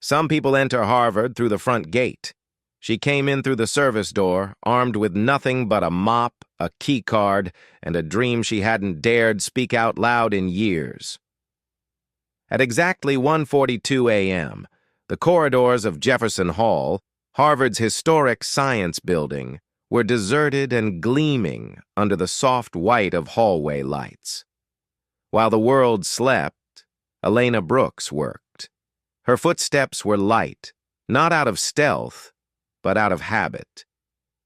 Some people enter Harvard through the front gate. She came in through the service door, armed with nothing but a mop, a key card, and a dream she hadn't dared speak out loud in years. At exactly 1:42 a.m., the corridors of Jefferson Hall, Harvard's historic science building, were deserted and gleaming under the soft white of hallway lights. While the world slept, Elena Brooks worked. Her footsteps were light, not out of stealth, but out of habit.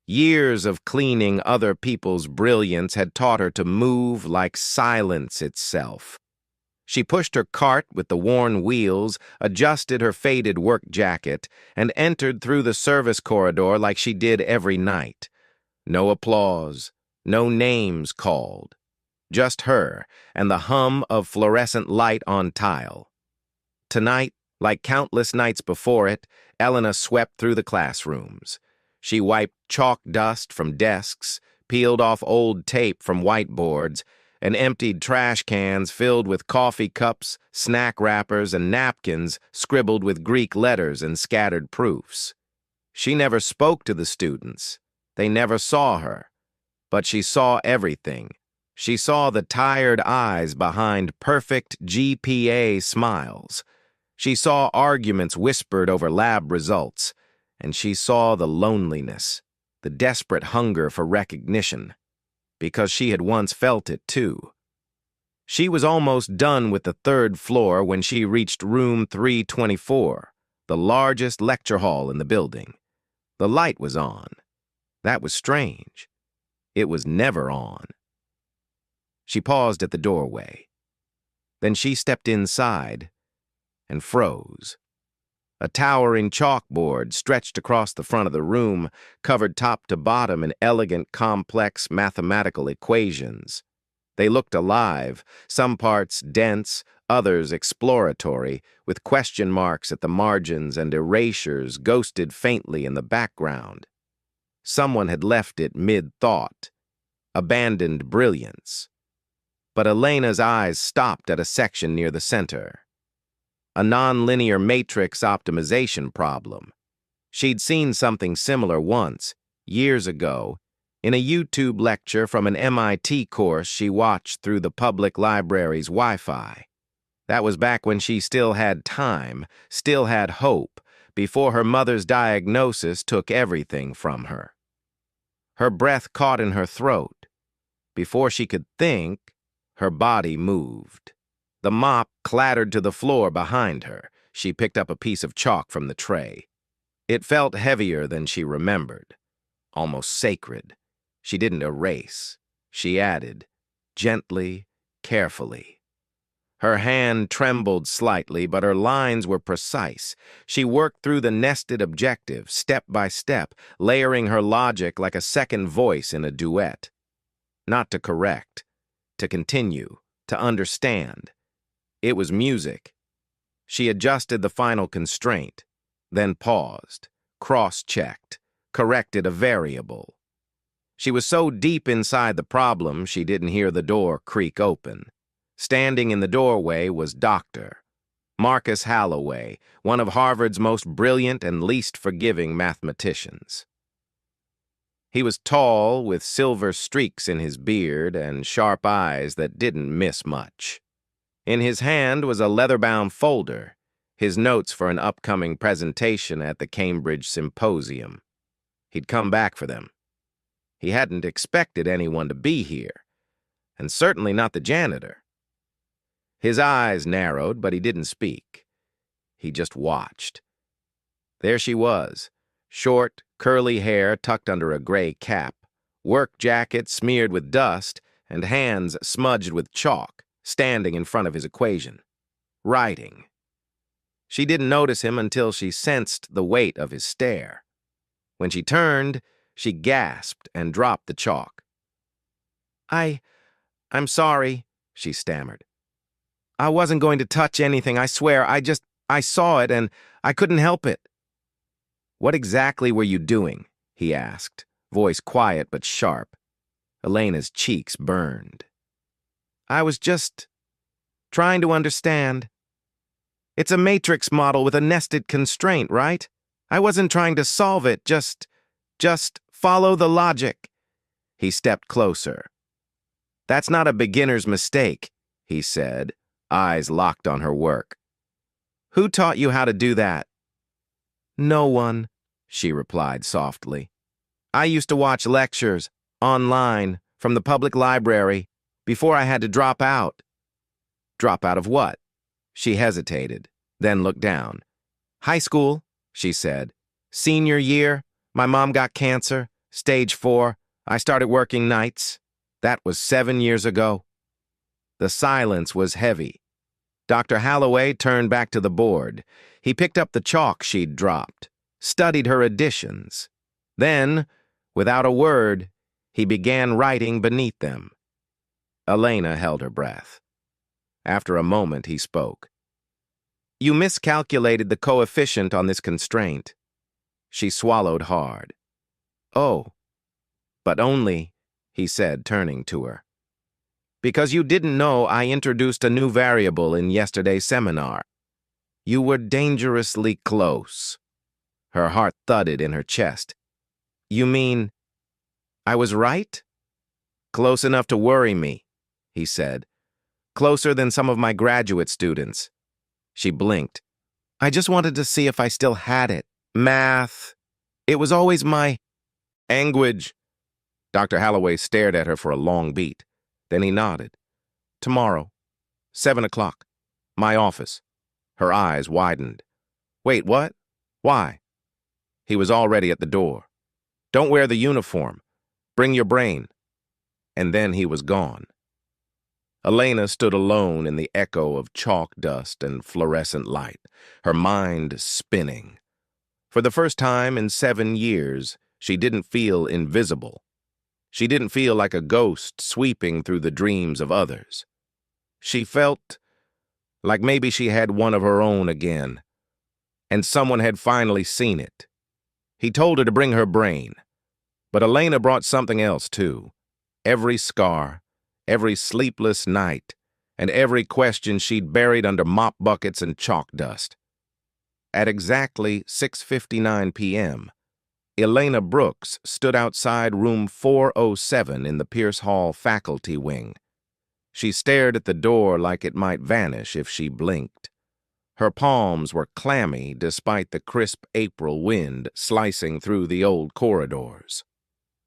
Years of cleaning other people's brilliance had taught her to move like silence itself. She pushed her cart with the worn wheels, adjusted her faded work jacket, and entered through the service corridor like she did every night. No applause, no names called. Just her and the hum of fluorescent light on tile. Tonight, like countless nights before it, Elena swept through the classrooms. She wiped chalk dust from desks, peeled off old tape from whiteboards, and emptied trash cans filled with coffee cups, snack wrappers, and napkins scribbled with Greek letters and scattered proofs. She never spoke to the students. They never saw her. But she saw everything. She saw the tired eyes behind perfect GPA smiles. She saw arguments whispered over lab results, and she saw the loneliness, the desperate hunger for recognition, because she had once felt it too. She was almost done with the third floor when she reached room 324, the largest lecture hall in the building. The light was on. That was strange. It was never on. She paused at the doorway. Then she stepped inside and froze. A towering chalkboard stretched across the front of the room, covered top to bottom in elegant, complex mathematical equations. They looked alive, some parts dense, others exploratory, with question marks at the margins and erasures ghosted faintly in the background. Someone had left it mid-thought, abandoned brilliance. But Elena's eyes stopped at a section near the center. A nonlinear matrix optimization problem. She'd seen something similar once, years ago, in a YouTube lecture from an MIT course she watched through the public library's Wi-Fi. That was back when she still had time, still had hope, before her mother's diagnosis took everything from her. Her breath caught in her throat. Before she could think, her body moved. The mop clattered to the floor behind her. She picked up a piece of chalk from the tray. It felt heavier than she remembered, almost sacred. She didn't erase. She added, gently, carefully. Her hand trembled slightly, but her lines were precise. She worked through the nested objective, step by step, layering her logic like a second voice in a duet. Not to correct, to continue, to understand. It was music. She adjusted the final constraint, then paused, cross-checked, corrected a variable. She was so deep inside the problem she didn't hear the door creak open. Standing in the doorway was Dr. Marcus Holloway, one of Harvard's most brilliant and least forgiving mathematicians. He was tall, with silver streaks in his beard and sharp eyes that didn't miss much. In his hand was a leather-bound folder, his notes for an upcoming presentation at the Cambridge Symposium. He'd come back for them. He hadn't expected anyone to be here, and certainly not the janitor. His eyes narrowed, but he didn't speak. He just watched. There she was, short, curly hair tucked under a gray cap, work jacket smeared with dust, and hands smudged with chalk, standing in front of his equation, writing. She didn't notice him until she sensed the weight of his stare. When she turned, she gasped and dropped the chalk. I'm sorry, she stammered. I wasn't going to touch anything, I swear. I saw it and I couldn't help it. What exactly were you doing? He asked, voice quiet but sharp. Elena's cheeks burned. I was just trying to understand. It's a matrix model with a nested constraint, right? I wasn't trying to solve it, just follow the logic. He stepped closer. That's not a beginner's mistake, he said, eyes locked on her work. Who taught you how to do that? No one, she replied softly. I used to watch lectures, online, from the public library, before I had to drop out. Drop out of what? She hesitated, then looked down. High school, she said. Senior year, my mom got cancer, stage 4. I started working nights. That was 7 years ago. The silence was heavy. Dr. Holloway turned back to the board. He picked up the chalk she'd dropped, studied her additions. Then, without a word, he began writing beneath them. Elena held her breath. After a moment, he spoke. You miscalculated the coefficient on this constraint. She swallowed hard. Oh, but only, he said, turning to her. Because you didn't know I introduced a new variable in yesterday's seminar. You were dangerously close. Her heart thudded in her chest. You mean, I was right? Close enough to worry me, he said. Closer than some of my graduate students. She blinked. I just wanted to see if I still had it. Math. It was always my language. Dr. Holloway stared at her for a long beat. Then he nodded. Tomorrow, 7 o'clock. My office. Her eyes widened. Wait, what? Why? He was already at the door. Don't wear the uniform. Bring your brain. And then he was gone. Elena stood alone in the echo of chalk dust and fluorescent light, her mind spinning. For the first time in 7 years, she didn't feel invisible. She didn't feel like a ghost sweeping through the dreams of others. She felt like maybe she had one of her own again, and someone had finally seen it. He told her to bring her brain, but Elena brought something else too. Every scar, every sleepless night, and every question she'd buried under mop buckets and chalk dust. At exactly 6:59 p.m., Elena Brooks stood outside room 407 in the Pierce Hall faculty wing. She stared at the door like it might vanish if she blinked. Her palms were clammy despite the crisp April wind slicing through the old corridors.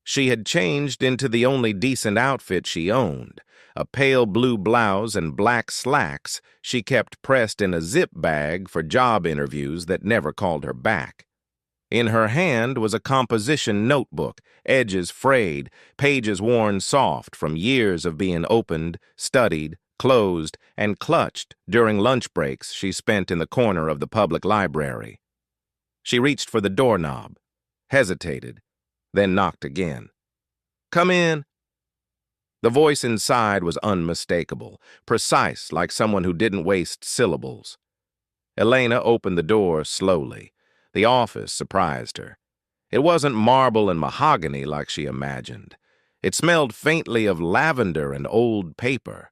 She had changed into the only decent outfit she owned, a pale blue blouse and black slacks she kept pressed in a zip bag for job interviews that never called her back. In her hand was a composition notebook, edges frayed, pages worn soft from years of being opened, studied, closed, and clutched during lunch breaks she spent in the corner of the public library. She reached for the doorknob, hesitated, then knocked again. Come in. The voice inside was unmistakable, precise like someone who didn't waste syllables. Elena opened the door slowly. The office surprised her. It wasn't marble and mahogany like she imagined. It smelled faintly of lavender and old paper.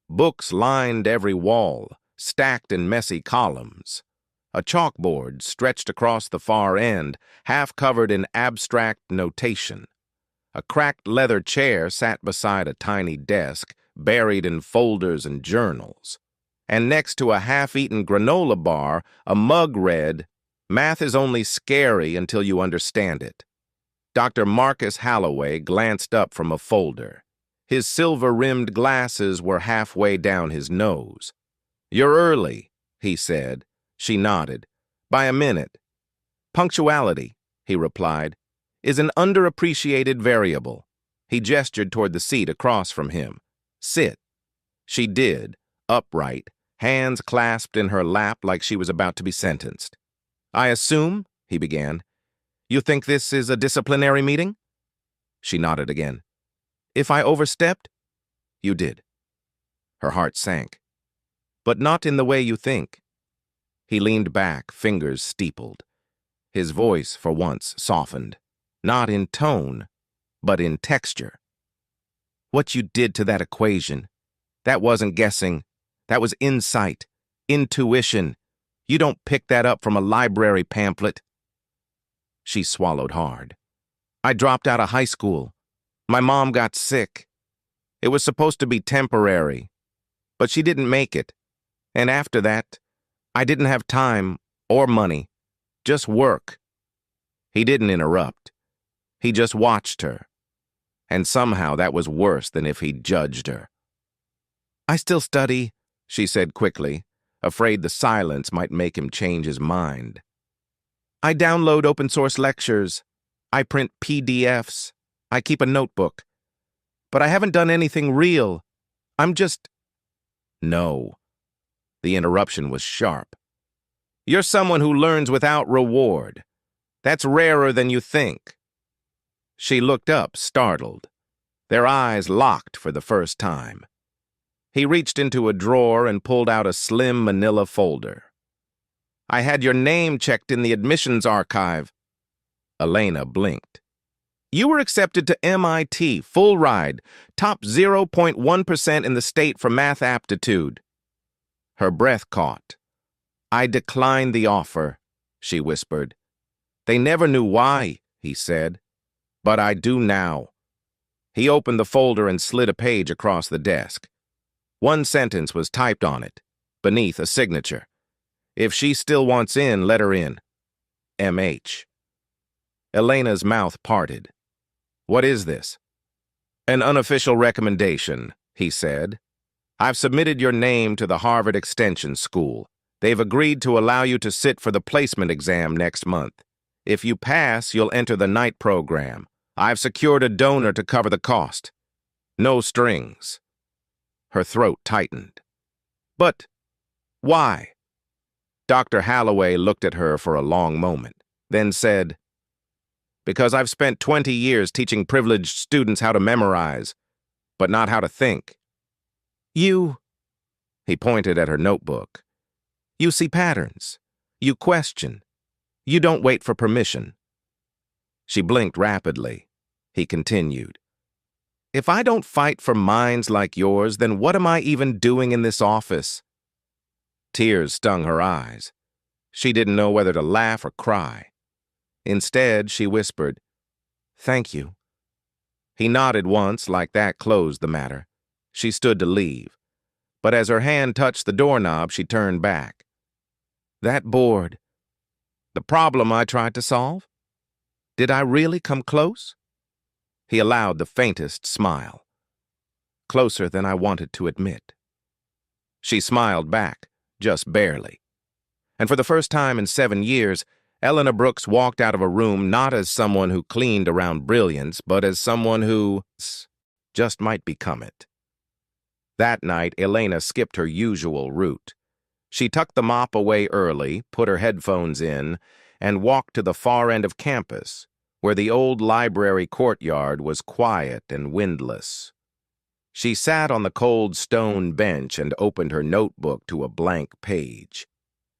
Books lined every wall, stacked in messy columns. A chalkboard stretched across the far end, half covered in abstract notation. A cracked leather chair sat beside a tiny desk, buried in folders and journals. And next to a half-eaten granola bar, a mug read, Math is only scary until you understand it. Dr. Marcus Holloway glanced up from a folder. His silver-rimmed glasses were halfway down his nose. You're early, he said. She nodded. By a minute. Punctuality, he replied, is an underappreciated variable. He gestured toward the seat across from him. Sit. She did, upright, hands clasped in her lap like she was about to be sentenced. I assume, he began, you think this is a disciplinary meeting? She nodded again. If I overstepped? You did. Her heart sank. But not in the way you think. He leaned back, fingers steepled. His voice, for once, softened. Not in tone, but in texture. What you did to that equation, that wasn't guessing. That was insight, intuition. You don't pick that up from a library pamphlet. She swallowed hard. I dropped out of high school. My mom got sick. It was supposed to be temporary, but she didn't make it. And after that, I didn't have time or money, just work. He didn't interrupt. He just watched her. And somehow that was worse than if he'd judged her. I still study, she said quickly, afraid the silence might make him change his mind. I download open-source lectures. I print PDFs. I keep a notebook. But I haven't done anything real. I'm just... No. The interruption was sharp. You're someone who learns without reward. That's rarer than you think. She looked up, startled. Their eyes locked for the first time. He reached into a drawer and pulled out a slim manila folder. I had your name checked in the admissions archive. Elena blinked. You were accepted to MIT, full ride, top 0.1% in the state for math aptitude. Her breath caught. I declined the offer, she whispered. They never knew why, he said. But I do now. He opened the folder and slid a page across the desk. One sentence was typed on it, beneath a signature. If she still wants in, let her in. M.H. Elena's mouth parted. What is this? An unofficial recommendation, he said. I've submitted your name to the Harvard Extension School. They've agreed to allow you to sit for the placement exam next month. If you pass, you'll enter the night program. I've secured a donor to cover the cost. No strings. Her throat tightened. But why? Dr. Holloway looked at her for a long moment, then said, Because I've spent 20 years teaching privileged students how to memorize, but not how to think. You, he pointed at her notebook, you see patterns. You question. You don't wait for permission. She blinked rapidly. He continued. If I don't fight for minds like yours, then what am I even doing in this office? Tears stung her eyes. She didn't know whether to laugh or cry. Instead, she whispered, Thank you. He nodded once, like that closed the matter. She stood to leave. But as her hand touched the doorknob, she turned back. That board. The problem I tried to solve? Did I really come close? He allowed the faintest smile. Closer than I wanted to admit. She smiled back, just barely. And for the first time in 7 years, Elena Brooks walked out of a room not as someone who cleaned around brilliance, but as someone who just might become it. That night, Elena skipped her usual route. She tucked the mop away early, put her headphones in, and walked to the far end of campus, where the old library courtyard was quiet and windless. She sat on the cold stone bench and opened her notebook to a blank page.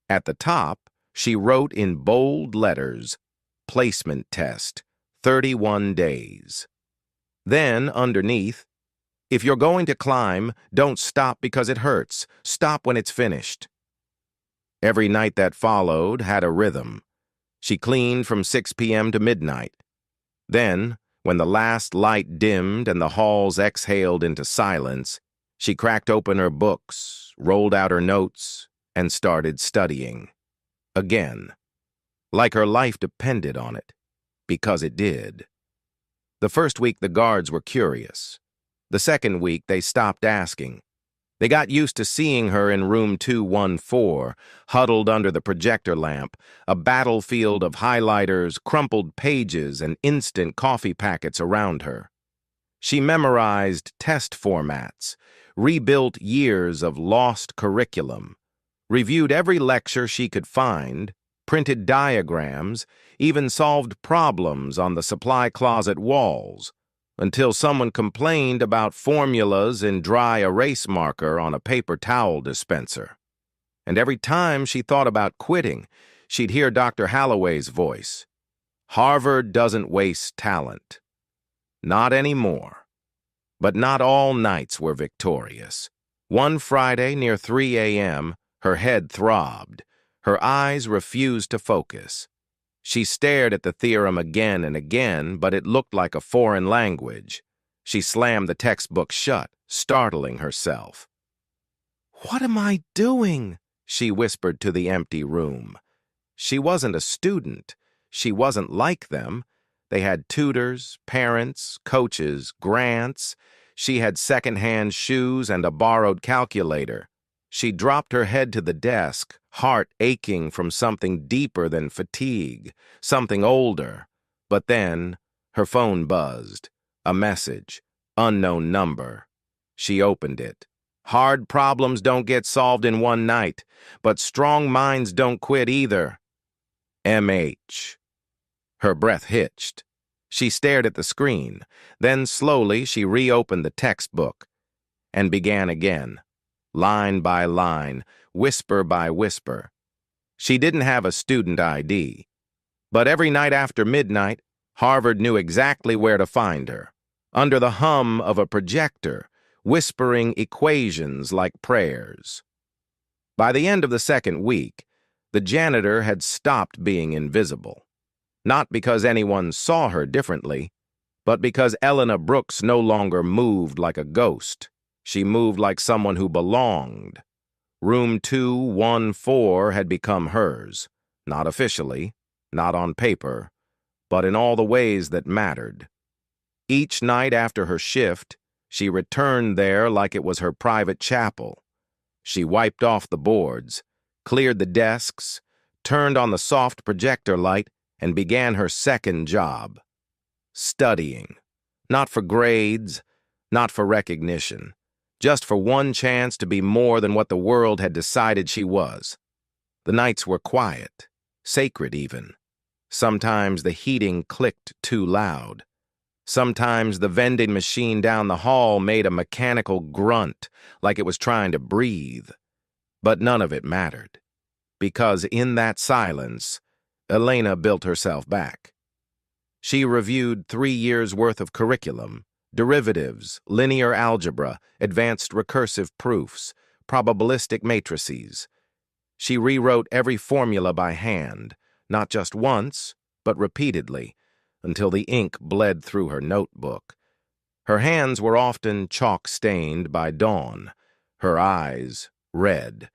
At the top, she wrote in bold letters, Placement Test, 31 days. Then, underneath, If you're going to climb, don't stop because it hurts. Stop when it's finished. Every night that followed had a rhythm. She cleaned from 6 p.m. to midnight. Then, when the last light dimmed and the halls exhaled into silence, she cracked open her books, rolled out her notes, and started studying. Again. Like her life depended on it. Because it did. The first week the guards were curious. The second week they stopped asking. They got used to seeing her in room 214, huddled under the projector lamp, a battlefield of highlighters, crumpled pages, and instant coffee packets around her. She memorized test formats, rebuilt years of lost curriculum, reviewed every lecture she could find, printed diagrams, even solved problems on the supply closet walls, until someone complained about formulas in dry erase marker on a paper towel dispenser. And every time she thought about quitting, she'd hear Dr. Holloway's voice. Harvard doesn't waste talent. Not anymore. But not all nights were victorious. One Friday near 3 a.m., her head throbbed. Her eyes refused to focus. She stared at the theorem again and again, but it looked like a foreign language. She slammed the textbook shut, startling herself. "What am I doing?" she whispered to the empty room. She wasn't a student. She wasn't like them. They had tutors, parents, coaches, grants. She had second-hand shoes and a borrowed calculator. She dropped her head to the desk, heart aching from something deeper than fatigue, something older. But then, her phone buzzed. A message. Unknown number. She opened it. Hard problems don't get solved in one night, but strong minds don't quit either. M.H. Her breath hitched. She stared at the screen. Then slowly she reopened the textbook and began again, line by line, whisper by whisper. She didn't have a student ID, but every night after midnight, Harvard knew exactly where to find her, under the hum of a projector, whispering equations like prayers. By the end of the second week, the janitor had stopped being invisible. Not because anyone saw her differently, but because Elena Brooks no longer moved like a ghost. She moved like someone who belonged. Room 214 had become hers, not officially, not on paper, but in all the ways that mattered. Each night after her shift, she returned there like it was her private chapel. She wiped off the boards, cleared the desks, turned on the soft projector light, and began her second job. Studying. Not for grades, not for recognition, just for one chance to be more than what the world had decided she was. The nights were quiet, sacred even. Sometimes the heating clicked too loud. Sometimes the vending machine down the hall made a mechanical grunt, like it was trying to breathe. But none of it mattered, because in that silence, Elena built herself back. She reviewed 3 years' worth of curriculum, derivatives, linear algebra, advanced recursive proofs, probabilistic matrices. She rewrote every formula by hand, not just once, but repeatedly, until the ink bled through her notebook. Her hands were often chalk-stained by dawn, her eyes red,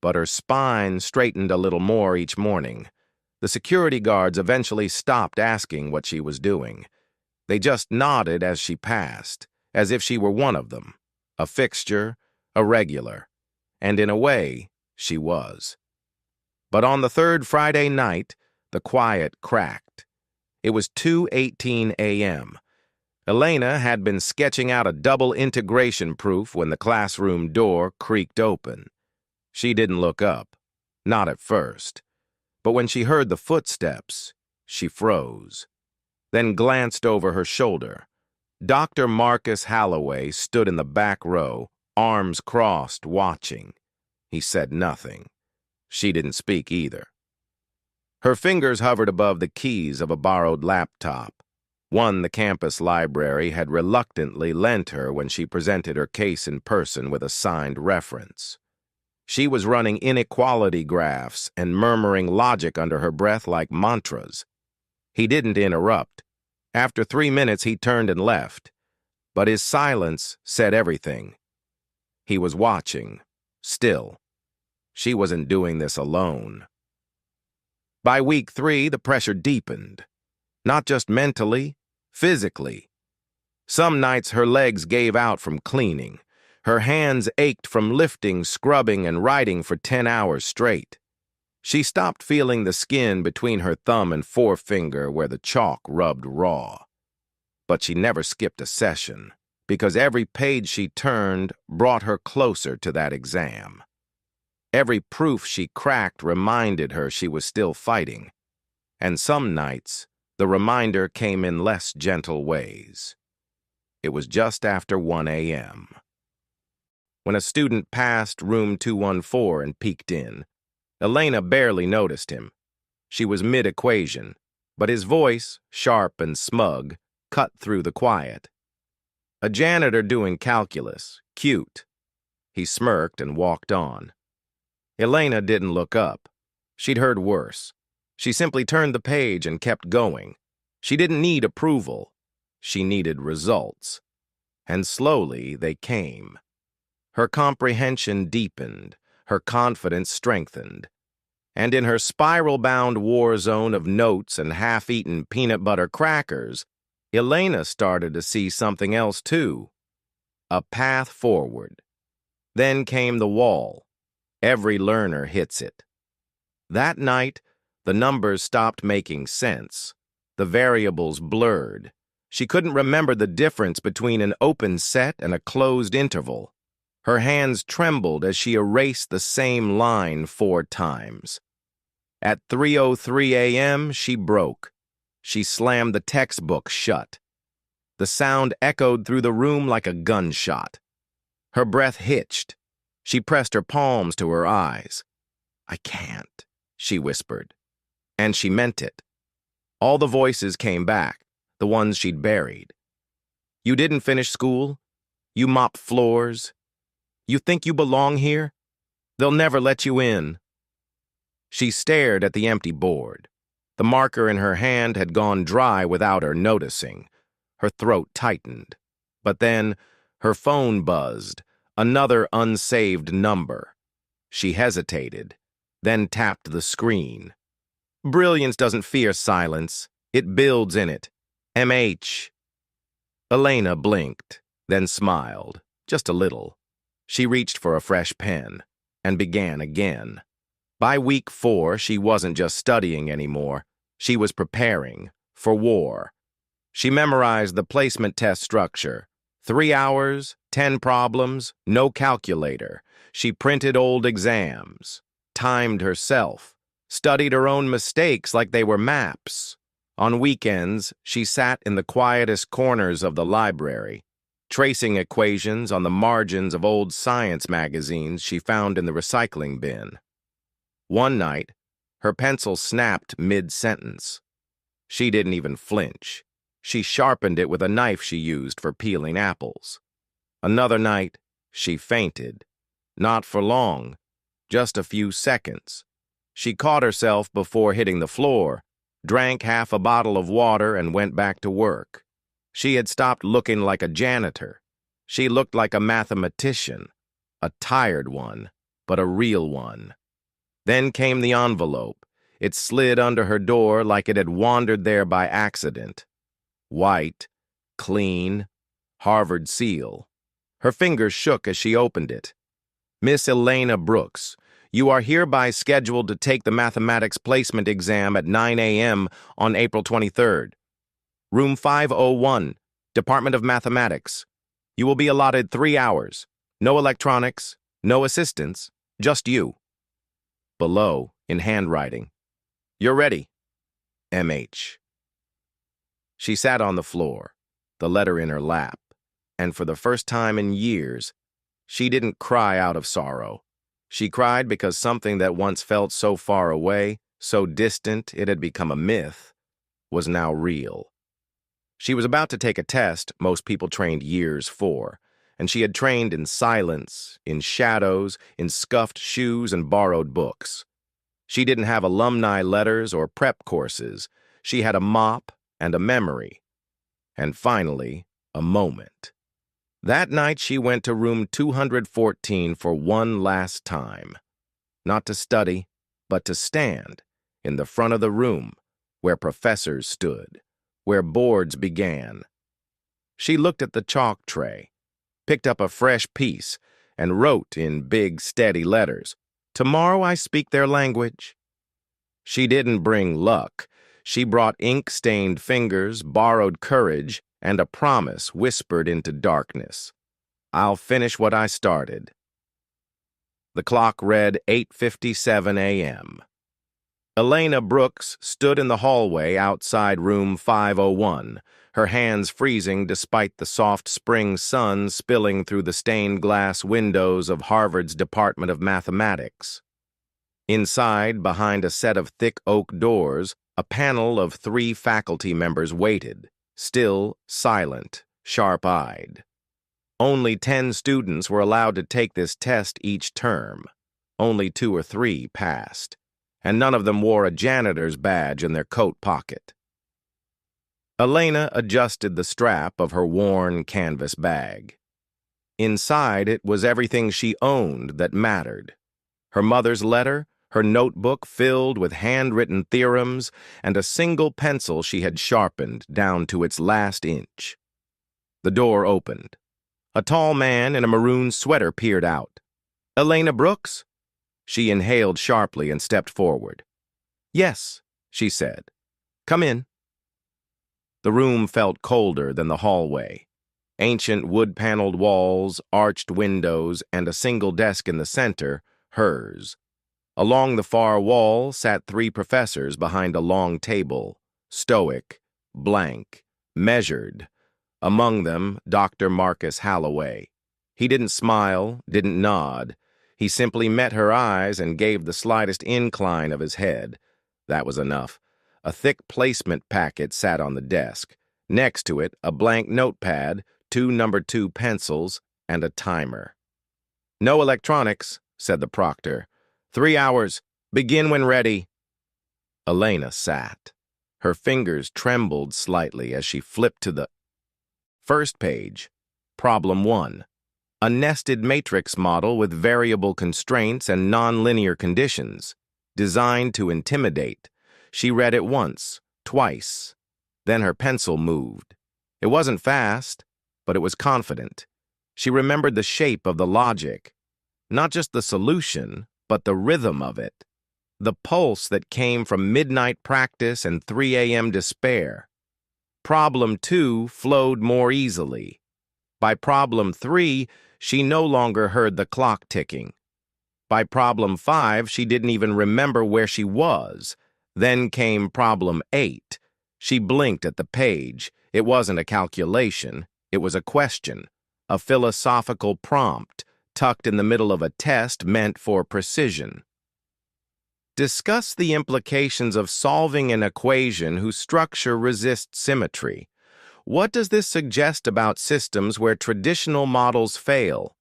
but her spine straightened a little more each morning. The security guards eventually stopped asking what she was doing. They just nodded as she passed, as if she were one of them, a fixture, a regular, and in a way, she was. But on the third Friday night, the quiet cracked. It was 2:18 a.m. Elena had been sketching out a double integration proof when the classroom door creaked open. She didn't look up, not at first. But when she heard the footsteps, she froze, then glanced over her shoulder. Dr. Marcus Halloway stood in the back row, arms crossed, watching. He said nothing. She didn't speak either. Her fingers hovered above the keys of a borrowed laptop, one the campus library had reluctantly lent her when she presented her case in person with a signed reference. She was running inequality graphs and murmuring logic under her breath like mantras. He didn't interrupt. After 3 minutes, he turned and left. But his silence said everything. He was watching, still. She wasn't doing this alone. By week 3, the pressure deepened. Not just mentally, physically. Some nights her legs gave out from cleaning. Her hands ached from lifting, scrubbing, and writing for 10 hours straight. She stopped feeling the skin between her thumb and forefinger where the chalk rubbed raw. But she never skipped a session, because every page she turned brought her closer to that exam. Every proof she cracked reminded her she was still fighting. And some nights, the reminder came in less gentle ways. It was just after 1 a.m. When a student passed room 214 and peeked in, Elena barely noticed him. She was mid-equation, but his voice, sharp and smug, cut through the quiet. A janitor doing calculus, cute. He smirked and walked on. Elena didn't look up. She'd heard worse. She simply turned the page and kept going. She didn't need approval. She needed results. And slowly they came. Her comprehension deepened, her confidence strengthened. And in her spiral-bound war zone of notes and half-eaten peanut butter crackers, Elena started to see something else too. A path forward. Then came the wall. Every learner hits it. That night, the numbers stopped making sense. The variables blurred. She couldn't remember the difference between an open set and a closed interval. Her hands trembled as she erased the same line 4 times. At 3:03 a.m., she broke. She slammed the textbook shut. The sound echoed through the room like a gunshot. Her breath hitched. She pressed her palms to her eyes. "I can't," she whispered. And she meant it. All the voices came back, the ones she'd buried. "You didn't finish school? You mop floors? You think you belong here? They'll never let you in." She stared at the empty board. The marker in her hand had gone dry without her noticing. Her throat tightened. But then, her phone buzzed, another unsaved number. She hesitated, then tapped the screen. Brilliance doesn't fear silence. It builds in it. MH. Elena blinked, then smiled, just a little. She reached for a fresh pen, and began again. By week 4, she wasn't just studying anymore. She was preparing for war. She memorized the placement test structure. 3 hours, 10 problems, no calculator. She printed old exams, timed herself, studied her own mistakes like they were maps. On weekends, she sat in the quietest corners of the library, tracing equations on the margins of old science magazines she found in the recycling bin. One night, her pencil snapped mid-sentence. She didn't even flinch. She sharpened it with a knife she used for peeling apples. Another night, she fainted. Not for long, just a few seconds. She caught herself before hitting the floor, drank half a bottle of water, and went back to work. She had stopped looking like a janitor. She looked like a mathematician, a tired one, but a real one. Then came the envelope. It slid under her door like it had wandered there by accident. White, clean, Harvard seal. Her fingers shook as she opened it. "Miss Elena Brooks, you are hereby scheduled to take the mathematics placement exam at 9 a.m. on April 23rd. Room 501, Department of Mathematics. You will be allotted 3 hours. No electronics, no assistants, just you." Below, in handwriting, "You're ready. MH." She sat on the floor, the letter in her lap, and for the first time in years, she didn't cry out of sorrow. She cried because something that once felt so far away, so distant it had become a myth, was now real. She was about to take a test most people trained years for, and she had trained in silence, in shadows, in scuffed shoes and borrowed books. She didn't have alumni letters or prep courses. She had a mop and a memory. And finally, a moment. That night she went to room 214 for one last time. Not to study, but to stand in the front of the room, where professors stood, where boards began. She looked at the chalk tray, picked up a fresh piece, and wrote in big, steady letters, "Tomorrow I speak their language." She didn't bring luck. She brought ink-stained fingers, borrowed courage, and a promise whispered into darkness. "I'll finish what I started." The clock read 8:57 a.m. Elena Brooks stood in the hallway outside room 501, her hands freezing despite the soft spring sun spilling through the stained glass windows of Harvard's Department of Mathematics. Inside, behind a set of thick oak doors, a panel of 3 faculty members waited, still, silent, sharp-eyed. Only 10 students were allowed to take this test each term. Only 2 or 3 passed. and none of them wore a janitor's badge in their coat pocket. Elena adjusted the strap of her worn canvas bag. Inside it was everything she owned that mattered. Her mother's letter, her notebook filled with handwritten theorems, and a single pencil she had sharpened down to its last inch. The door opened. A tall man in a maroon sweater peered out. "Elena Brooks?" She inhaled sharply and stepped forward. "Yes," she said. "Come in." The room felt colder than the hallway. Ancient wood-paneled walls, arched windows, and a single desk in the center, hers. Along the far wall sat 3 professors behind a long table, stoic, blank, measured. Among them, Dr. Marcus Halloway. He didn't smile, didn't nod. He simply met her eyes and gave the slightest incline of his head. That was enough. A thick placement packet sat on the desk. Next to it, a blank notepad, 2 number 2 pencils, and a timer. "No electronics," said the proctor. 3 hours. Begin when ready." Elena sat. Her fingers trembled slightly as she flipped to the first page. Problem 1. A nested matrix model with variable constraints and nonlinear conditions, designed to intimidate. She read it once, twice. Then her pencil moved. It wasn't fast, but it was confident. She remembered the shape of the logic. Not just the solution, but the rhythm of it. The pulse that came from midnight practice and 3 a.m. despair. Problem 2 flowed more easily. By problem 3, she no longer heard the clock ticking. By problem 5, she didn't even remember where she was. Then came problem 8. She blinked at the page. It wasn't a calculation. It was a question, a philosophical prompt, tucked in the middle of a test meant for precision. Discuss the implications of solving an equation whose structure resists symmetry. What does this suggest about systems where traditional models fail?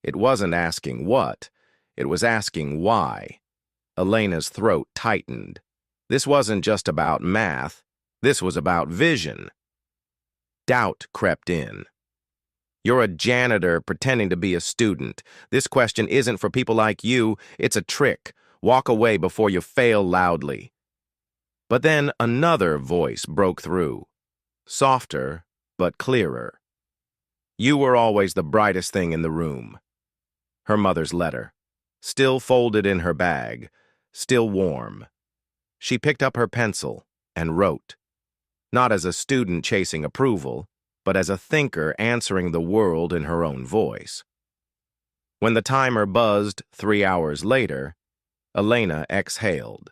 It wasn't asking what, it was asking why. Elena's throat tightened. This wasn't just about math, this was about vision. Doubt crept in. "You're a janitor pretending to be a student. This question isn't for people like you, it's a trick. Walk away before you fail loudly." But then another voice broke through. Softer, but clearer. "You were always the brightest thing in the room." Her mother's letter. Still folded in her bag. Still warm. She picked up her pencil and wrote. Not as a student chasing approval, but as a thinker answering the world in her own voice. When the timer buzzed 3 hours later, Elena exhaled.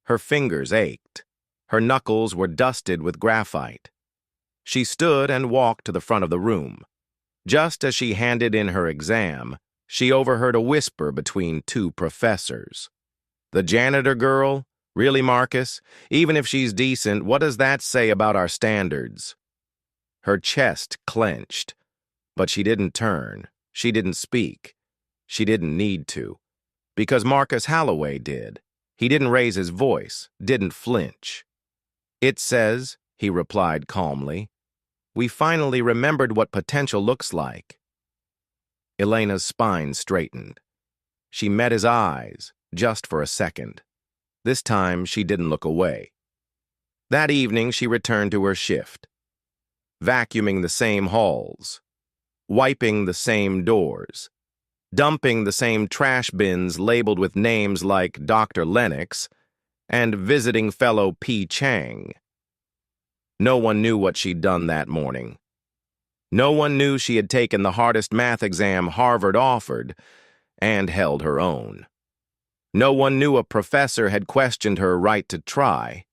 Her fingers ached. Her knuckles were dusted with graphite. She stood and walked to the front of the room. Just as she handed in her exam, she overheard a whisper between 2 professors. "The janitor girl? Really, Marcus? Even if she's decent, what does that say about our standards?" Her chest clenched, but she didn't turn. She didn't speak. She didn't need to. Because Marcus Halloway did. He didn't raise his voice, didn't flinch. "It says," he replied calmly, "we finally remembered what potential looks like." Elena's spine straightened. She met his eyes, just for a second. This time, she didn't look away. That evening, she returned to her shift. Vacuuming the same halls, wiping the same doors, dumping the same trash bins labeled with names like Dr. Lennox, and visiting fellow P. Chang. No one knew what she'd done that morning. No one knew she had taken the hardest math exam Harvard offered and held her own. No one knew a professor had questioned her right to try.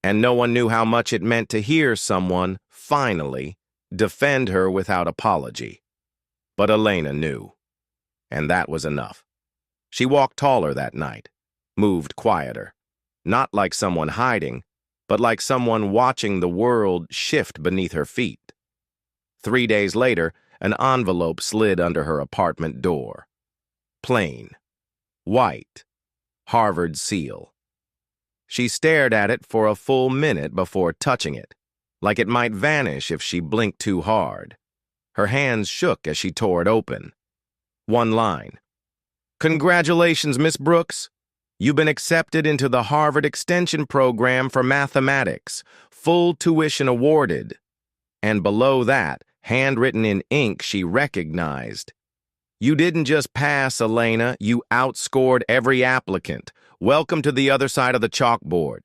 And no one knew how much it meant to hear someone, finally, defend her without apology. But Elena knew. And that was enough. She walked taller that night, moved quieter. Not like someone hiding, but like someone watching the world shift beneath her feet. 3 days later, an envelope slid under her apartment door. Plain. White. Harvard seal. She stared at it for a full minute before touching it, like it might vanish if she blinked too hard. Her hands shook as she tore it open. One line. "Congratulations, Miss Brooks. You've been accepted into the Harvard Extension Program for Mathematics. Full tuition awarded." And below that, handwritten in ink she recognized. "You didn't just pass, Elena. You outscored every applicant. Welcome to the other side of the chalkboard."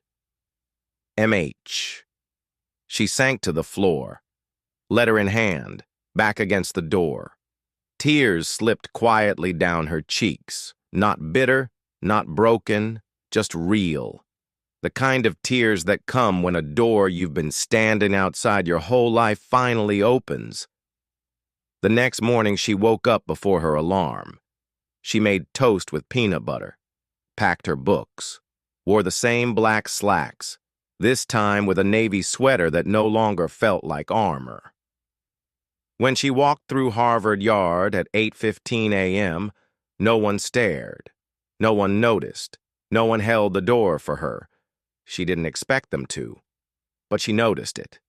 MH. She sank to the floor, letter in hand, back against the door. Tears slipped quietly down her cheeks, not bitter, not broken, just real. The kind of tears that come when a door you've been standing outside your whole life finally opens. The next morning she woke up before her alarm. She made toast with peanut butter, packed her books, wore the same black slacks, this time with a navy sweater that no longer felt like armor. When she walked through Harvard Yard at 8:15 a.m., no one stared. No one noticed. No one held the door for her. She didn't expect them to, but she noticed it,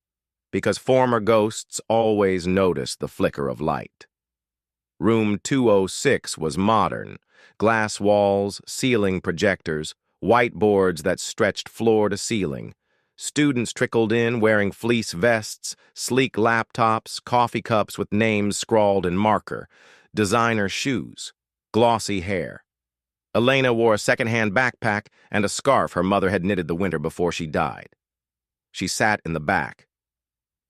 because former ghosts always notice the flicker of light. Room 206 was modern. Glass walls, ceiling projectors, whiteboards that stretched floor to ceiling. Students trickled in wearing fleece vests, sleek laptops, coffee cups with names scrawled in marker, designer shoes, glossy hair. Elena wore a second-hand backpack and a scarf her mother had knitted the winter before she died. She sat in the back,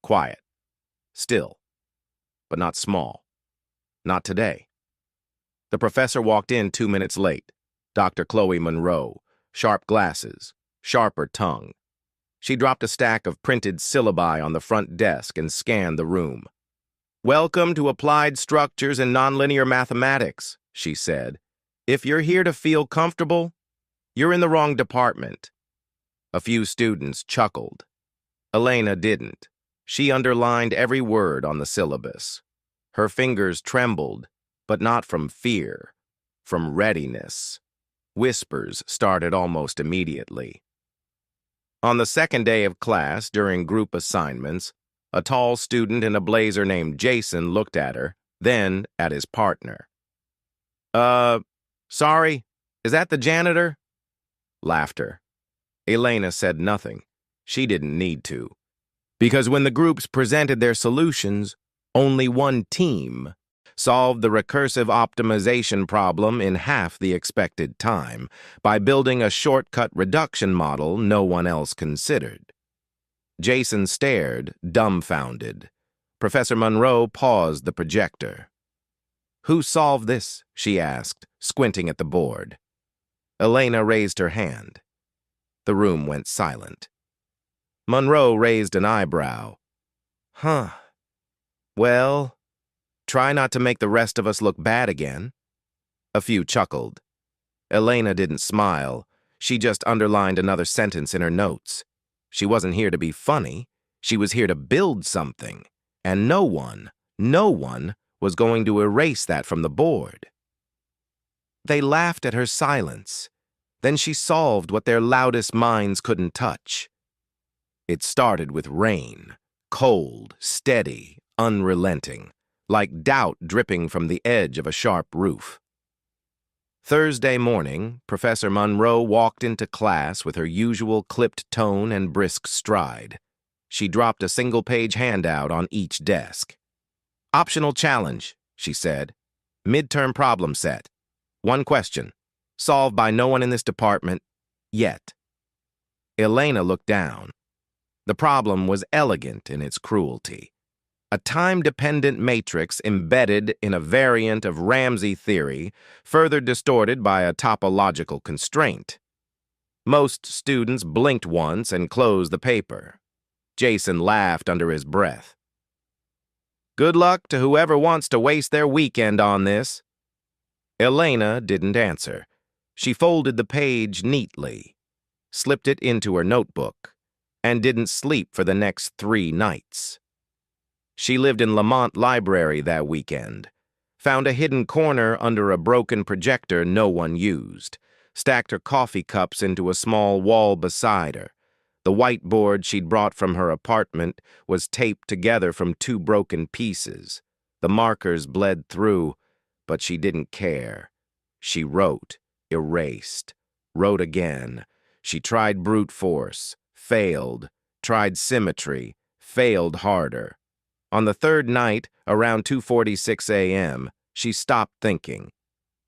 quiet, still, but not small. Not today. The professor walked in 2 minutes late. Dr. Chloe Monroe, sharp glasses, sharper tongue. She dropped a stack of printed syllabi on the front desk and scanned the room. "Welcome to Applied Structures in Nonlinear Mathematics," she said. "If you're here to feel comfortable, you're in the wrong department." A few students chuckled. Elena didn't. She underlined every word on the syllabus. Her fingers trembled, but not from fear, from readiness. Whispers started almost immediately. On the second day of class, during group assignments, a tall student in a blazer named Jason looked at her, then at his partner. Sorry, is that the janitor?" Laughter. Elena said nothing. She didn't need to. Because when the groups presented their solutions, only one team solved the recursive optimization problem in half the expected time by building a shortcut reduction model no one else considered. Jason stared, dumbfounded. Professor Monroe paused the projector. "Who solved this?" she asked, squinting at the board. Elena raised her hand. The room went silent. Monroe raised an eyebrow. "Huh. Well, try not to make the rest of us look bad again." A few chuckled. Elena didn't smile. She just underlined another sentence in her notes. She wasn't here to be funny. She was here to build something. And no one was going to erase that from the board. They laughed at her silence. Then she solved what their loudest minds couldn't touch. It started with rain, cold, steady, unrelenting, like doubt dripping from the edge of a sharp roof. Thursday morning, Professor Monroe walked into class with her usual clipped tone and brisk stride. She dropped a single-page handout on each desk. "Optional challenge," she said. "Midterm problem set. One question, solved by no one in this department, yet." Elena looked down. The problem was elegant in its cruelty. A time-dependent matrix embedded in a variant of Ramsey theory, further distorted by a topological constraint. Most students blinked once and closed the paper. Jason laughed under his breath. "Good luck to whoever wants to waste their weekend on this." Elena didn't answer. She folded the page neatly, slipped it into her notebook, and didn't sleep for the next 3 nights. She lived in Lamont Library that weekend, found a hidden corner under a broken projector no one used, stacked her coffee cups into a small wall beside her. The whiteboard she'd brought from her apartment was taped together from two broken pieces. The markers bled through, but she didn't care. She wrote, erased, wrote again. She tried brute force, failed, tried symmetry, failed harder. On the third night, around 2:46 a.m., she stopped thinking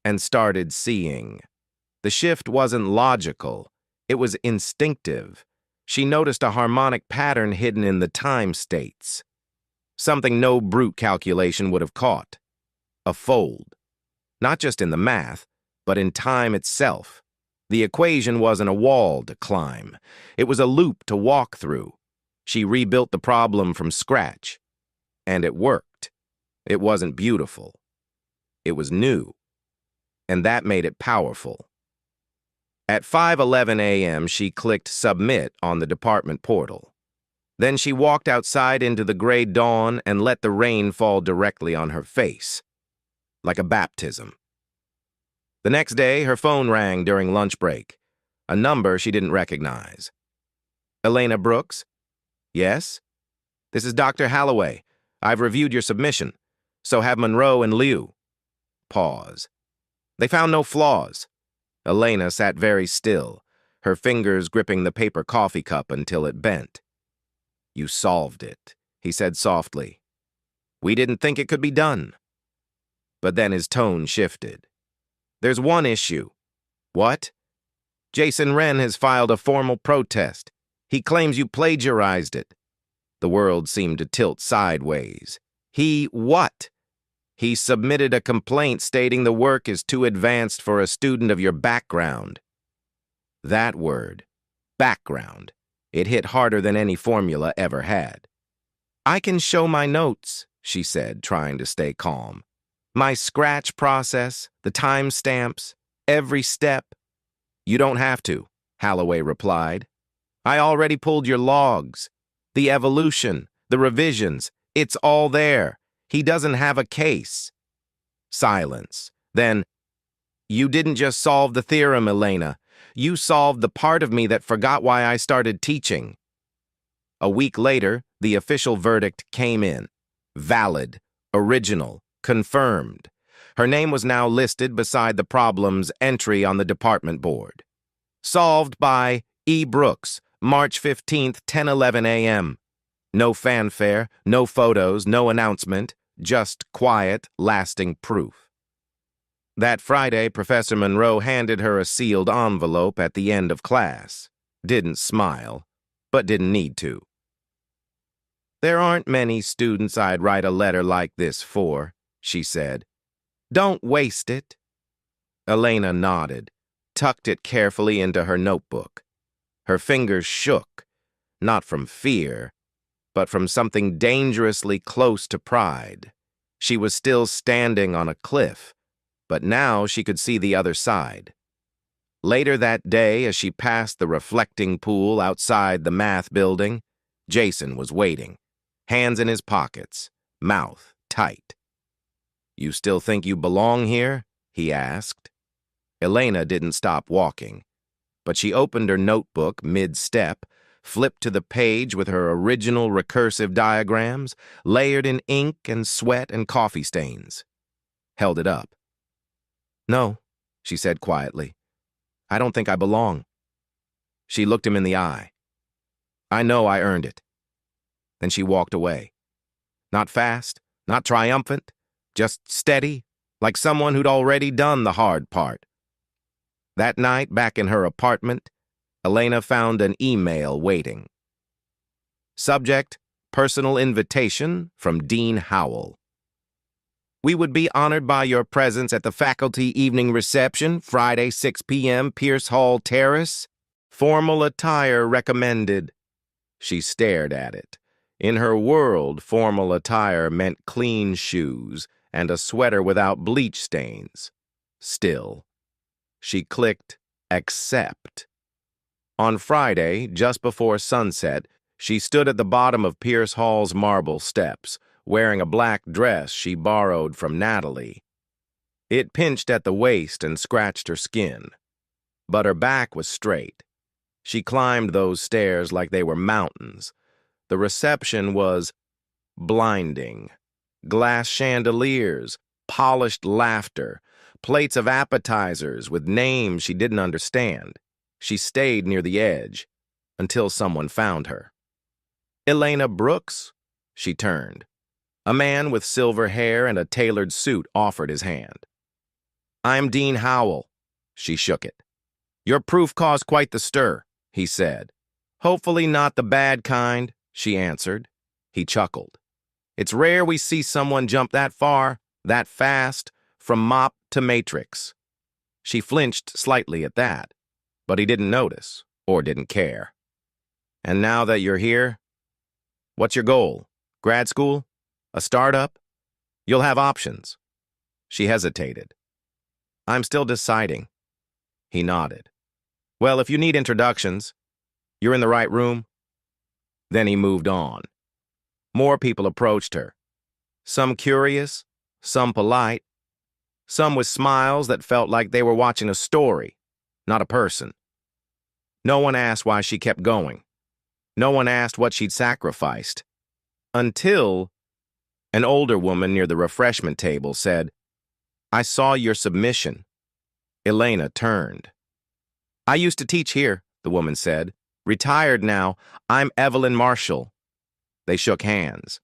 and started seeing. The shift wasn't logical. It was instinctive. She noticed a harmonic pattern hidden in the time states. Something no brute calculation would have caught. A fold. Not just in the math, but in time itself. The equation wasn't a wall to climb. It was a loop to walk through. She rebuilt the problem from scratch. And it worked. It wasn't beautiful. It was new. And that made it powerful. At 5:11 a.m., she clicked Submit on the department portal. Then she walked outside into the gray dawn and let the rain fall directly on her face, like a baptism. The next day, her phone rang during lunch break, a number she didn't recognize. Elena Brooks? Yes? This is Dr. Holloway. I've reviewed your submission. So have Monroe and Liu. Pause. They found no flaws. Elena sat very still, her fingers gripping the paper coffee cup until it bent. You solved it, he said softly. We didn't think it could be done. But then his tone shifted. There's one issue. What? Jason Wren has filed a formal protest. He claims you plagiarized it. The world seemed to tilt sideways. He what? He submitted a complaint stating the work is too advanced for a student of your background. That word, background, it hit harder than any formula ever had. I can show my notes, she said, trying to stay calm. My scratch process, the timestamps, every step. You don't have to, Holloway replied. I already pulled your logs. The evolution, the revisions, it's all there. He doesn't have a case. Silence. Then, you didn't just solve the theorem, Elena. You solved the part of me that forgot why I started teaching. A week later, the official verdict came in. Valid, original, confirmed. Her name was now listed beside the problem's entry on the department board. Solved by E. Brooks, March 15th, 10:11 a.m. No fanfare, no photos, no announcement, just quiet, lasting proof. That Friday, Professor Monroe handed her a sealed envelope at the end of class. Didn't smile, but didn't need to. There aren't many students I'd write a letter like this for, she said. Don't waste it. Elena nodded, tucked it carefully into her notebook. Her fingers shook, not from fear, but from something dangerously close to pride. She was still standing on a cliff, but now she could see the other side. Later that day, as she passed the reflecting pool outside the math building, Jason was waiting, hands in his pockets, mouth tight. You still think you belong here? He asked. Elena didn't stop walking, but she opened her notebook mid-step, flipped to the page with her original recursive diagrams, layered in ink and sweat and coffee stains. Held it up. No, she said quietly. I don't think I belong. She looked him in the eye. I know I earned it. Then she walked away. Not fast, not triumphant, just steady, like someone who'd already done the hard part. That night, back in her apartment, Elena found an email waiting. Subject, personal invitation from Dean Howell. We would be honored by your presence at the faculty evening reception, Friday, 6 p.m., Pierce Hall Terrace. Formal attire recommended. She stared at it. In her world, formal attire meant clean shoes and a sweater without bleach stains. Still, she clicked Accept. On Friday, just before sunset, she stood at the bottom of Pierce Hall's marble steps, wearing a black dress she borrowed from Natalie. It pinched at the waist and scratched her skin. but her back was straight. She climbed those stairs like they were mountains. The reception was blinding. Glass chandeliers, polished laughter, plates of appetizers with names she didn't understand. She stayed near the edge until someone found her. "Elena Brooks?" She turned. A man with silver hair and a tailored suit offered his hand. "I'm Dean Howell." She shook it. "Your proof caused quite the stir," he said. "Hopefully not the bad kind," she answered. He chuckled. "It's rare we see someone jump that far, that fast, from mop to matrix." She flinched slightly at that, but he didn't notice or didn't care. "And now that you're here, what's your goal? Grad school? A startup? You'll have options." She hesitated. "I'm still deciding." He nodded. "Well, if you need introductions, you're in the right room." Then he moved on. More people approached her. Some curious, some polite, some with smiles that felt like they were watching a story, not a person. No one asked why she kept going. No one asked what she'd sacrificed. Until an older woman near the refreshment table said, "I saw your submission." Elena turned. "I used to teach here," the woman said. "Retired now. I'm Evelyn Marshall." They shook hands.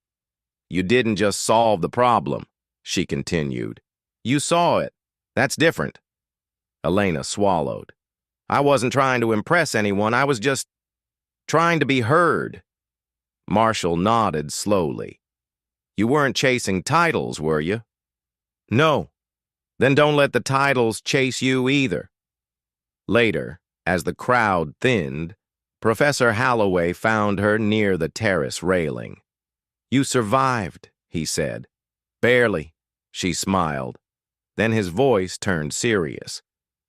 "You didn't just solve the problem," she continued. "You saw it. That's different." Elena swallowed. "I wasn't trying to impress anyone. I was just trying to be heard." Marshall nodded slowly. "You weren't chasing titles, were you?" "No." "Then don't let the titles chase you either." Later, as the crowd thinned, Professor Holloway found her near the terrace railing. "You survived," he said. "Barely," she smiled. Then his voice turned serious.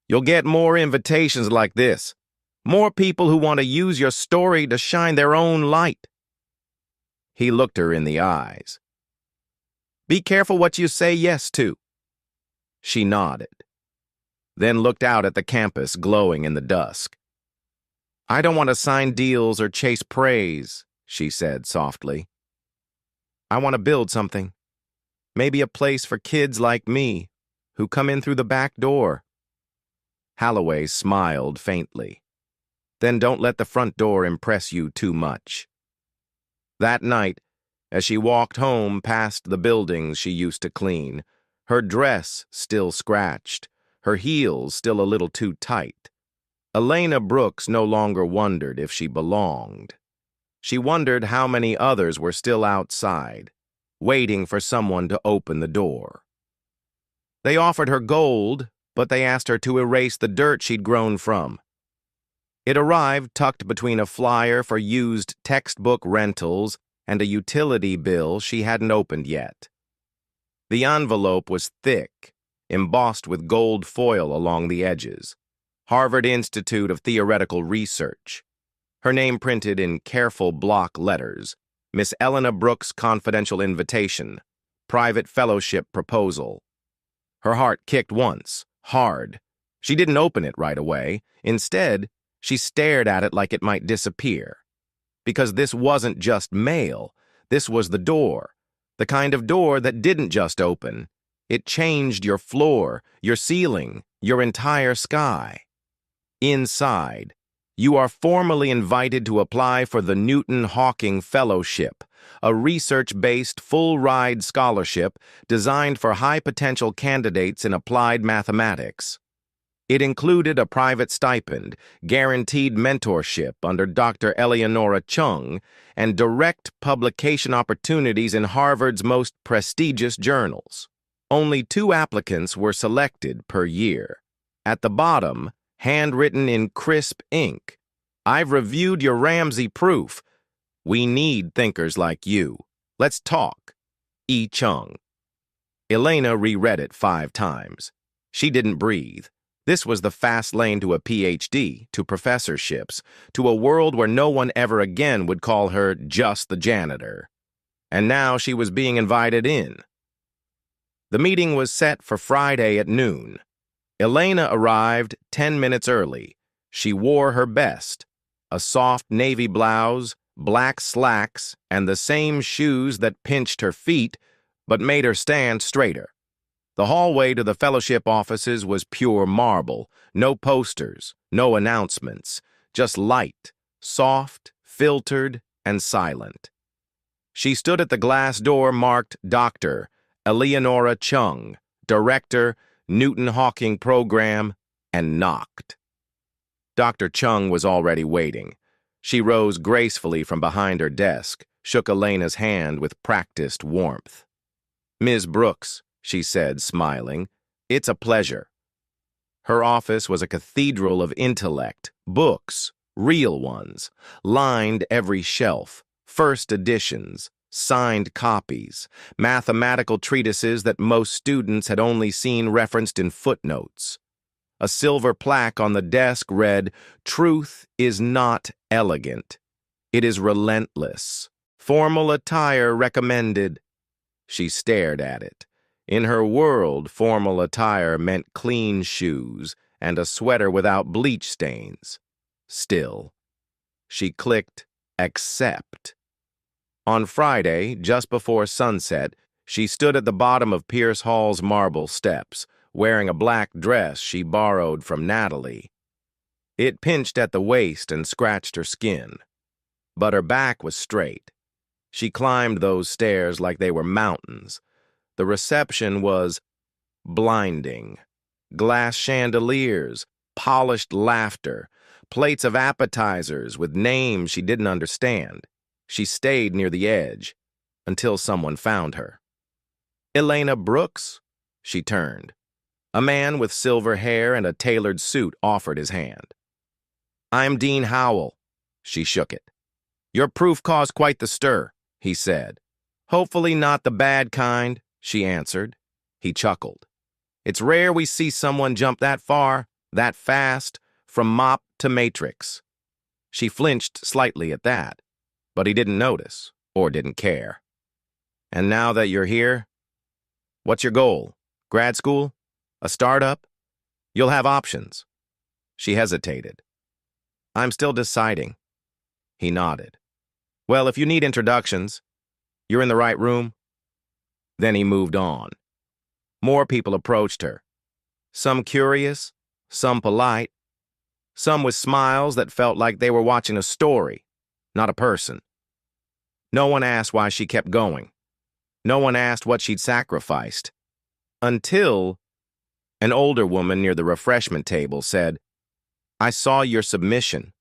"You'll get more invitations like this. More people who want to use your story to shine their own light." He looked her in the eyes. "Be careful what you say yes to." She nodded, then looked out at the campus glowing in the dusk. "I don't want to sign deals or chase praise," she said softly. "I want to build something. Maybe a place for kids like me, who come in through the back door." Holloway smiled faintly. "Then don't let the front door impress you too much." That night, as she walked home past the buildings she used to clean, her dress still scratched, her heels still a little too tight, Elena Brooks no longer wondered if she belonged. She wondered how many others were still outside, waiting for someone to open the door. They offered her gold, but they asked her to erase the dirt she'd grown from. It arrived tucked between a flyer for used textbook rentals and a utility bill she hadn't opened yet. The envelope was thick, embossed with gold foil along the edges. Harvard Institute of Theoretical Research. Her name printed in careful block letters. Miss Elena Brooks' confidential invitation. Private fellowship proposal. Her heart kicked once, hard. She didn't open it right away. Instead, she stared at it like it might disappear. Because this wasn't just mail. This was the door. The kind of door that didn't just open. It changed your floor, your ceiling, your entire sky. Inside, you are formally invited to apply for the Newton-Hawking Fellowship, a research-based full-ride scholarship designed for high-potential candidates in applied mathematics. It included a private stipend, guaranteed mentorship under Dr. Eleonora Chung, and direct publication opportunities in Harvard's most prestigious journals. Only 2 applicants were selected per year. At the bottom, handwritten in crisp ink, "I've reviewed your Ramsey proof. We need thinkers like you. Let's talk. E. Chung." Elena reread it 5 times. She didn't breathe. This was the fast lane to a PhD, to professorships, to a world where no one ever again would call her just the janitor. And now she was being invited in. The meeting was set for Friday at noon. Elena arrived 10 minutes early. She wore her best, a soft navy blouse, black slacks, and the same shoes that pinched her feet but made her stand straighter. The hallway to the fellowship offices was pure marble, no posters, no announcements, just light, soft, filtered, and silent. She stood at the glass door marked Dr. Eleonora Chung, Director, Newton Hawking Program, and knocked. Dr. Chung was already waiting. She rose gracefully from behind her desk, shook Elena's hand with practiced warmth. "Ms. Brooks," she said, smiling, "it's a pleasure." Her office was a cathedral of intellect, books, real ones, lined every shelf, first editions, signed copies, mathematical treatises that most students had only seen referenced in footnotes. A silver plaque on the desk read, "Truth is not elegant. It is relentless. Formal attire recommended." She stared at it. In her world, formal attire meant clean shoes and a sweater without bleach stains. Still, she clicked accept. On Friday, just before sunset, she stood at the bottom of Pierce Hall's marble steps, wearing a black dress she borrowed from Natalie. It pinched at the waist and scratched her skin, but her back was straight. She climbed those stairs like they were mountains. The reception was blinding. Glass chandeliers, polished laughter, plates of appetizers with names she didn't understand. She stayed near the edge until someone found her. "Elena Brooks?" She turned. A man with silver hair and a tailored suit offered his hand. "I'm Dean Howell." She shook it. "Your proof caused quite the stir," he said. "Hopefully not the bad kind," she answered. He chuckled. "It's rare we see someone jump that far, that fast, from mop to matrix." She flinched slightly at that, but he didn't notice or didn't care. "And now that you're here, what's your goal? Grad school? A startup? You'll have options." She hesitated. "I'm still deciding." He nodded. "Well, if you need introductions, you're in the right room." Then he moved on. More people approached her. Some curious, some polite, some with smiles that felt like they were watching a story, not a person. No one asked why she kept going. No one asked what she'd sacrificed. Until an older woman near the refreshment table said, "I saw your submission."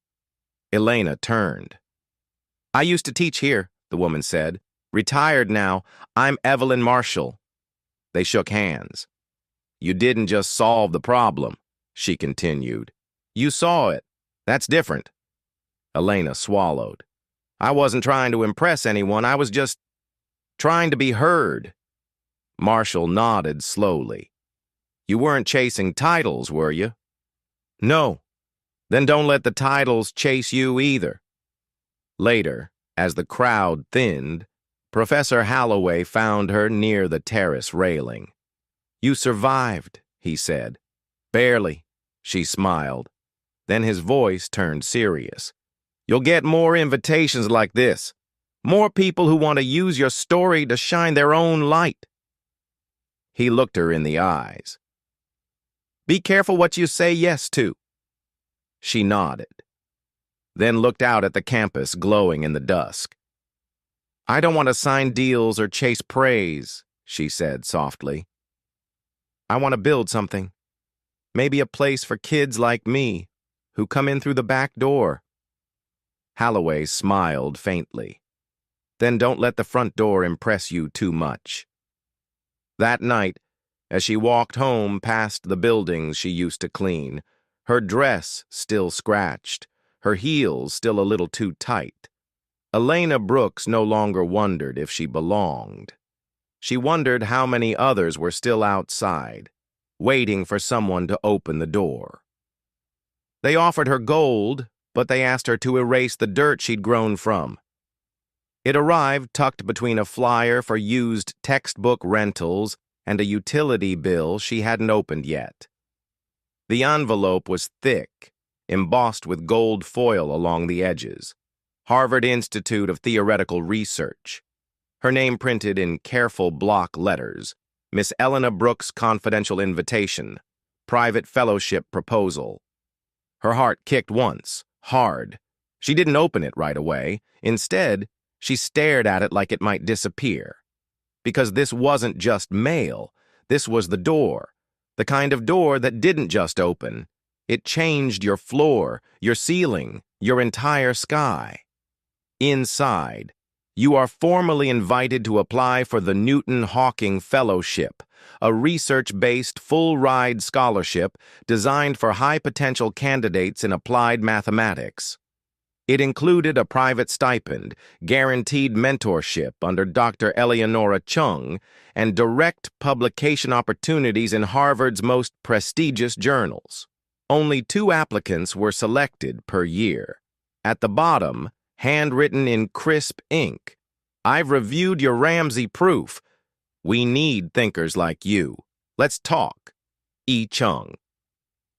Elena turned. "I used to teach here," the woman said. "Retired now. I'm Evelyn Marshall." They shook hands. "You didn't just solve the problem," she continued. "You saw it. That's different." Elena swallowed. "I wasn't trying to impress anyone. I was just trying to be heard." Marshall nodded slowly. "You weren't chasing titles, were you?" "No." "Then don't let the titles chase you either." Later, as the crowd thinned, Professor Holloway found her near the terrace railing. "You survived," he said. "Barely," she smiled. Then his voice turned serious. "You'll get more invitations like this. More people who want to use your story to shine their own light." He looked her in the eyes. "Be careful what you say yes to." She nodded, then looked out at the campus glowing in the dusk. "I don't want to sign deals or chase praise," she said softly. "I want to build something. Maybe a place for kids like me, who come in through the back door." Holloway smiled faintly. "Then don't let the front door impress you too much." That night, as she walked home past the buildings she used to clean, her dress still scratched, her heels still a little too tight, Elena Brooks no longer wondered if she belonged. She wondered how many others were still outside, waiting for someone to open the door. They offered her gold, but they asked her to erase the dirt she'd grown from. It arrived tucked between a flyer for used textbook rentals and a utility bill she hadn't opened yet. The envelope was thick, embossed with gold foil along the edges. Harvard Institute of Theoretical Research. Her name printed in careful block letters. Miss Elena Brooks' confidential invitation. Private fellowship proposal. Her heart kicked once, hard. She didn't open it right away. Instead, she stared at it like it might disappear. Because this wasn't just mail. This was the door. The kind of door that didn't just open. It changed your floor, your ceiling, your entire sky. Inside, you are formally invited to apply for the Newton-Hawking Fellowship, a research-based full-ride scholarship designed for high-potential candidates in applied mathematics. It included a private stipend, guaranteed mentorship under Dr. Eleonora Chung, and direct publication opportunities in Harvard's most prestigious journals. Only 2 applicants were selected per year. At the bottom, handwritten in crisp ink, "I've reviewed your Ramsey proof. We need thinkers like you. Let's talk. E. Chung."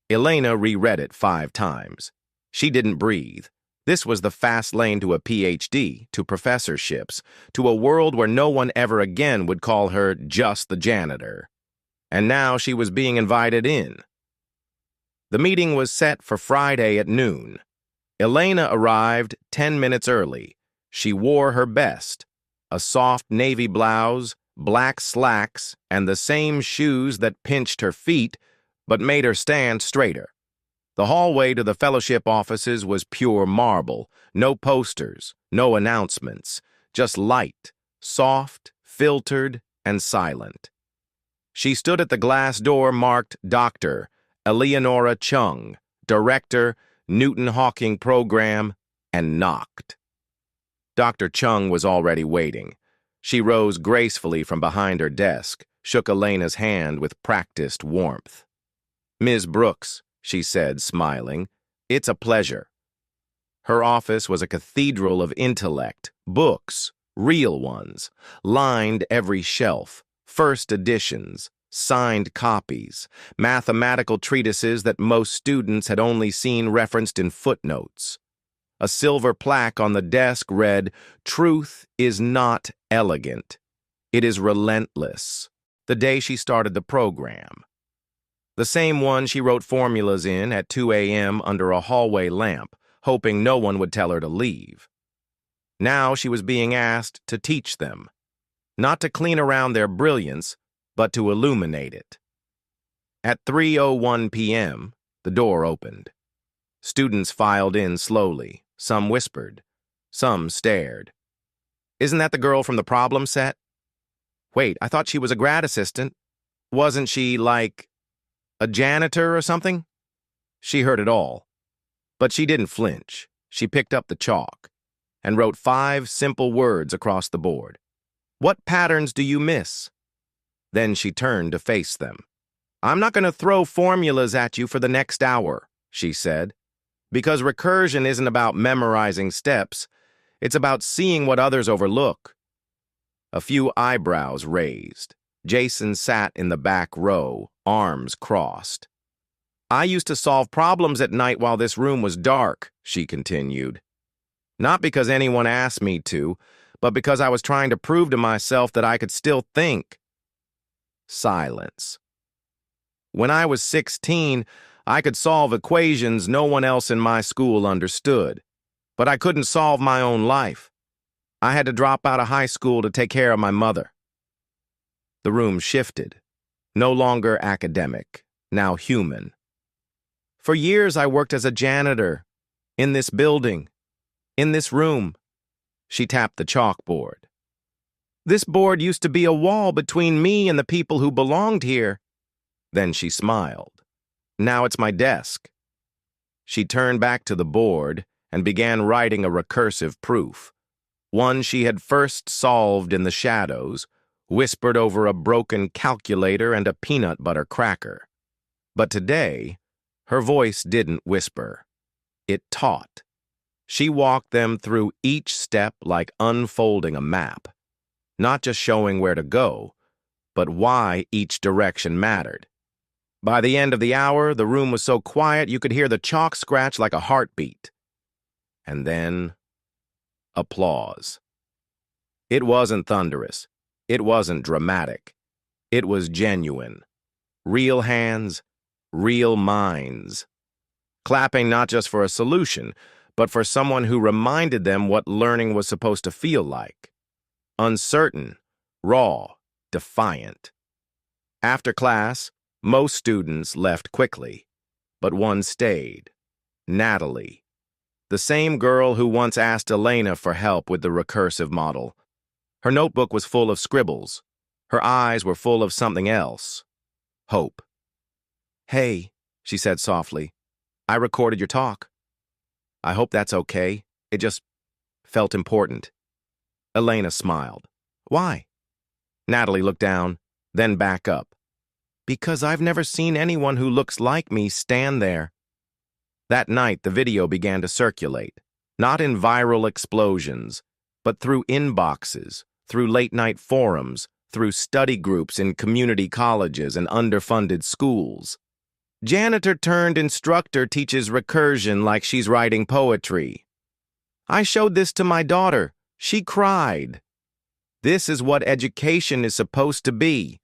Elena reread it 5 times. She didn't breathe. This was the fast lane to a PhD, to professorships, to a world where no one ever again would call her just the janitor. And now she was being invited in. The meeting was set for Friday at noon. Elena arrived 10 minutes early. She wore her best, a soft navy blouse, black slacks, and the same shoes that pinched her feet but made her stand straighter. The hallway to the fellowship offices was pure marble, no posters, no announcements, just light, soft, filtered, and silent. She stood at the glass door marked Dr. Eleonora Chung, Director, Newton-Hawking Program, and knocked. Dr. Chung was already waiting. She rose gracefully from behind her desk, shook Elena's hand with practiced warmth. "Ms. Brooks," she said, smiling, "it's a pleasure." Her office was a cathedral of intellect, books, real ones, lined every shelf, first editions, signed copies, mathematical treatises that most students had only seen referenced in footnotes. A silver plaque on the desk read, "Truth is not elegant. It is relentless," the day she started the program. The same one she wrote formulas in at 2 a.m. under a hallway lamp, hoping no one would tell her to leave. Now she was being asked to teach them, not to clean around their brilliance, but to illuminate it. At 3:01 p.m., the door opened. Students filed in slowly. Some whispered. Some stared. "Isn't that the girl from the problem set? Wait, I thought she was a grad assistant. Wasn't she, like, a janitor or something?" She heard it all. But she didn't flinch. She picked up the chalk and wrote 5 simple words across the board. "What patterns do you miss?" Then she turned to face them. "I'm not going to throw formulas at you for the next hour," she said, "because recursion isn't about memorizing steps. It's about seeing what others overlook." A few eyebrows raised. Jason sat in the back row, arms crossed. "I used to solve problems at night while this room was dark," she continued. "Not because anyone asked me to, but because I was trying to prove to myself that I could still think." Silence. "When I was 16, I could solve equations no one else in my school understood, but I couldn't solve my own life. I had to drop out of high school to take care of my mother." The room shifted. No longer academic, now human. "For years I worked as a janitor, in this building, in this room." She tapped the chalkboard. "This board used to be a wall between me and the people who belonged here." Then she smiled. "Now it's my desk." She turned back to the board and began writing a recursive proof, one she had first solved in the shadows, whispered over a broken calculator and a peanut butter cracker. But today, her voice didn't whisper. It taught. She walked them through each step like unfolding a map, not just showing where to go, but why each direction mattered. By the end of the hour, the room was so quiet you could hear the chalk scratch like a heartbeat. And then, applause. It wasn't thunderous. It wasn't dramatic. It was genuine. Real hands, real minds. Clapping not just for a solution, but for someone who reminded them what learning was supposed to feel like. Uncertain, raw, defiant. After class, most students left quickly, but one stayed. Natalie. The same girl who once asked Elena for help with the recursive model. Her notebook was full of scribbles. Her eyes were full of something else. Hope. "Hey," she said softly. "I recorded your talk. I hope that's okay. It just felt important." Elena smiled. "Why?" Natalie looked down, then back up. "Because I've never seen anyone who looks like me stand there." That night, the video began to circulate, not in viral explosions, but through inboxes, through late-night forums, through study groups in community colleges and underfunded schools. Janitor turned instructor teaches recursion like she's writing poetry. "I showed this to my daughter. She cried." This is what education is supposed to be.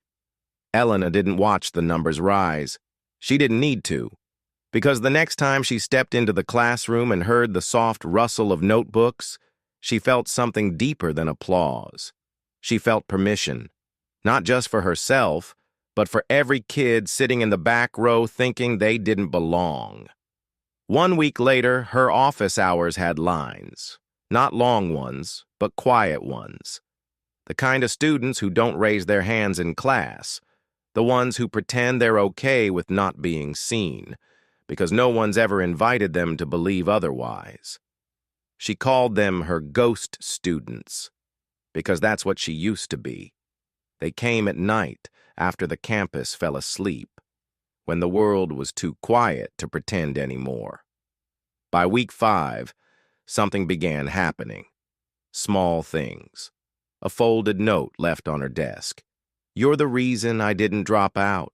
Elena didn't watch the numbers rise. She didn't need to, because the next time she stepped into the classroom and heard the soft rustle of notebooks, she felt something deeper than applause. She felt permission, not just for herself, but for every kid sitting in the back row thinking they didn't belong. 1 week later, her office hours had lines. Not long ones, but quiet ones. The kind of students who don't raise their hands in class. The ones who pretend they're okay with not being seen, because no one's ever invited them to believe otherwise. She called them her ghost students, because that's what she used to be. They came at night after the campus fell asleep, when the world was too quiet to pretend anymore. By week 5, something began happening. Small things. A folded note left on her desk. "You're the reason I didn't drop out."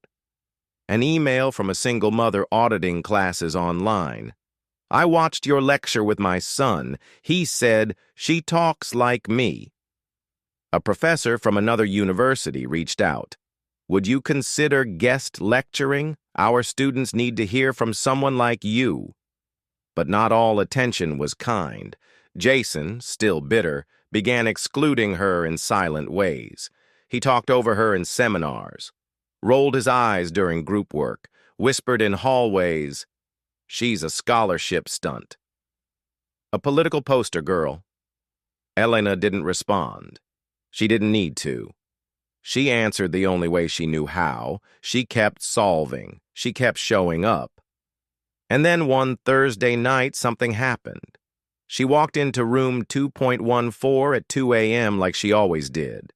An email from a single mother auditing classes online. "I watched your lecture with my son. He said, 'She talks like me.'" A professor from another university reached out. "Would you consider guest lecturing? Our students need to hear from someone like you." But not all attention was kind. Jason, still bitter, began excluding her in silent ways. He talked over her in seminars, rolled his eyes during group work, whispered in hallways, "She's a scholarship stunt." A political poster girl. Elena didn't respond. She didn't need to. She answered the only way she knew how. She kept solving. She kept showing up. And then one Thursday night, something happened. She walked into room 2.14 at 2 a.m. like she always did.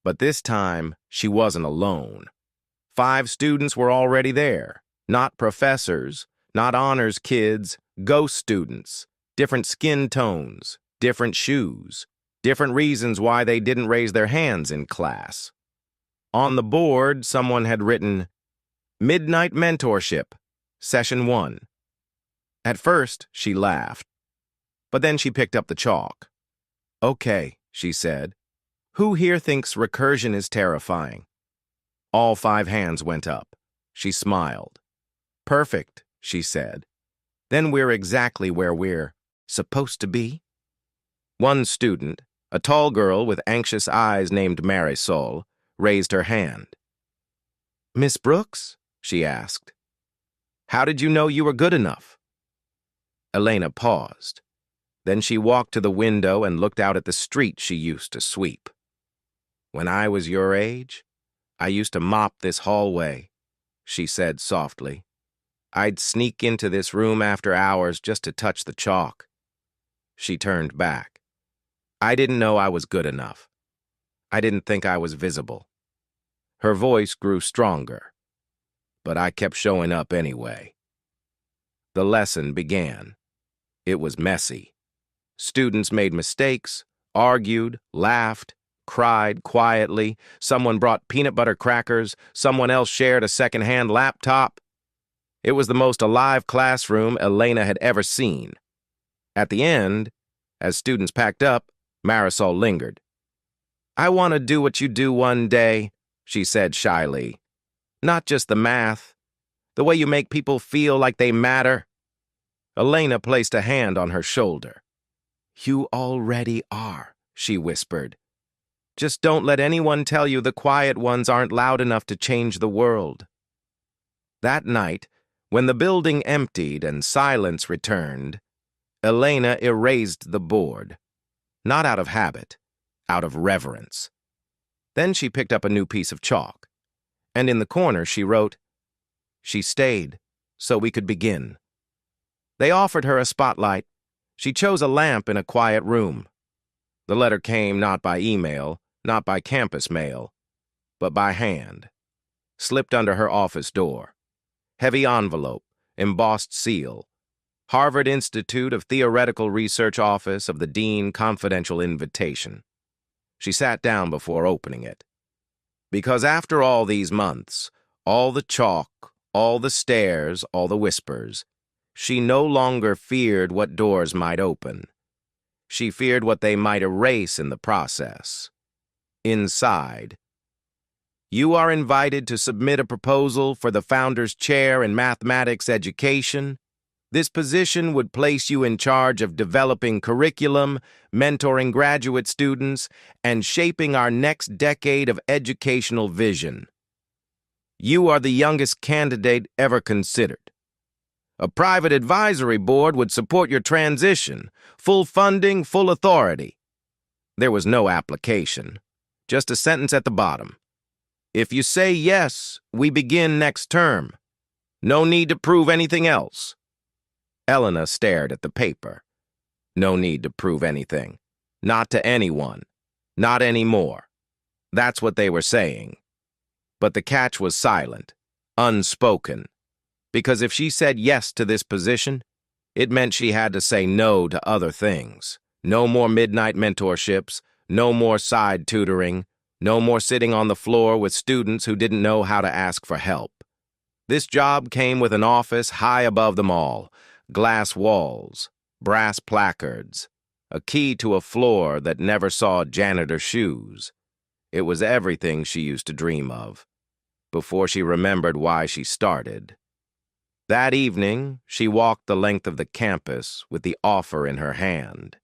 But this time, she wasn't alone. 5 students were already there. Not professors, not honors kids, ghost students. Different skin tones, different shoes, different reasons why they didn't raise their hands in class. On the board, someone had written, "Midnight Mentorship, Session 1. At first, she laughed. But then she picked up the chalk. "Okay," she said. "Who here thinks recursion is terrifying?" All 5 hands went up. She smiled. "Perfect," she said. "Then we're exactly where we're supposed to be." One student, a tall girl with anxious eyes named Marisol, raised her hand. "Miss Brooks?" she asked. "How did you know you were good enough?" Elena paused. Then she walked to the window and looked out at the street she used to sweep. "When I was your age, I used to mop this hallway," she said softly. "I'd sneak into this room after hours just to touch the chalk." She turned back. "I didn't know I was good enough. I didn't think I was visible." Her voice grew stronger, but I kept showing up anyway. The lesson began. It was messy. Students made mistakes, argued, laughed, cried quietly, someone brought peanut butter crackers, someone else shared a second-hand laptop. It was the most alive classroom Elena had ever seen. At the end, as students packed up, Marisol lingered. "I want to do what you do one day," she said shyly. "Not just the math, the way you make people feel like they matter." Elena placed a hand on her shoulder. "You already are," she whispered. "Just don't let anyone tell you the quiet ones aren't loud enough to change the world." That night, when the building emptied and silence returned, Elena erased the board. Not out of habit, out of reverence. Then she picked up a new piece of chalk, and in the corner she wrote, "She stayed, so we could begin." They offered her a spotlight. She chose a lamp in a quiet room. The letter came not by email, not by campus mail, but by hand, slipped under her office door. Heavy envelope, embossed seal. Harvard Institute of Theoretical Research Office of the Dean confidential invitation. She sat down before opening it. Because after all these months, all the chalk, all the stares, all the whispers, she no longer feared what doors might open. She feared what they might erase in the process. Inside, "You are invited to submit a proposal for the Founder's Chair in Mathematics Education. This position would place you in charge of developing curriculum, mentoring graduate students, and shaping our next decade of educational vision. You are the youngest candidate ever considered. A private advisory board would support your transition, full funding, full authority." There was no application, just a sentence at the bottom. "If you say yes, we begin next term. No need to prove anything else." Elena stared at the paper. No need to prove anything. Not to anyone. Not anymore. That's what they were saying. But the catch was silent, unspoken. Because if she said yes to this position, it meant she had to say no to other things. No more midnight mentorships, no more side tutoring, no more sitting on the floor with students who didn't know how to ask for help. This job came with an office high above them all, glass walls, brass placards, a key to a floor that never saw janitor shoes. It was everything she used to dream of, before she remembered why she started. That evening, she walked the length of the campus with the offer in her hand.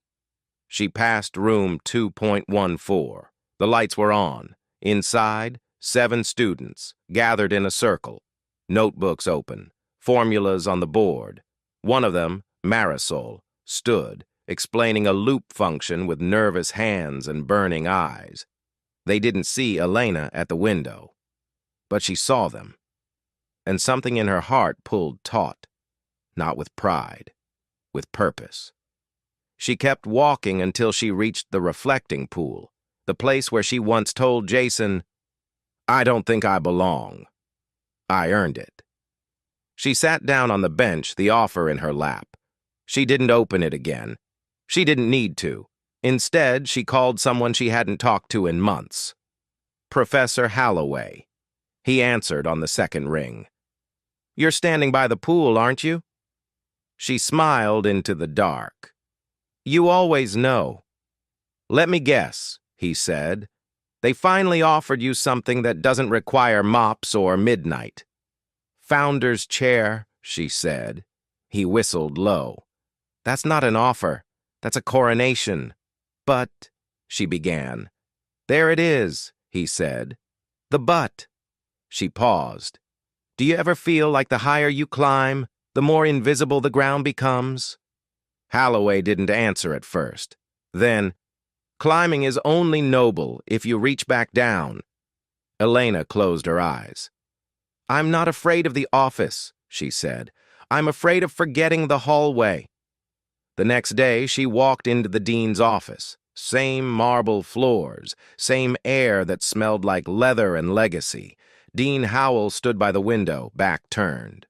She passed room 2.14. The lights were on. Inside, 7 students, gathered in a circle. Notebooks open, formulas on the board. One of them, Marisol, stood, explaining a loop function with nervous hands and burning eyes. They didn't see Elena at the window, but she saw them. And something in her heart pulled taut, not with pride, with purpose. She kept walking until she reached the reflecting pool, the place where she once told Jason, "I don't think I belong. I earned it." She sat down on the bench, the offer in her lap. She didn't open it again. She didn't need to. Instead, she called someone she hadn't talked to in months. Professor Holloway. He answered on the second ring. "You're standing by the pool, aren't you?" She smiled into the dark. "You always know." "Let me guess," he said. "They finally offered you something that doesn't require mops or midnight." "Founder's chair," she said. He whistled low. "That's not an offer. That's a coronation." "But," she began. "There it is," he said. "The but." She paused. "Do you ever feel like the higher you climb, the more invisible the ground becomes?" Holloway didn't answer at first. Then, "Climbing is only noble if you reach back down." Elena closed her eyes. "I'm not afraid of the office," she said. "I'm afraid of forgetting the hallway." The next day, she walked into the dean's office. Same marble floors, same air that smelled like leather and legacy. Dean Howell stood by the window, back turned.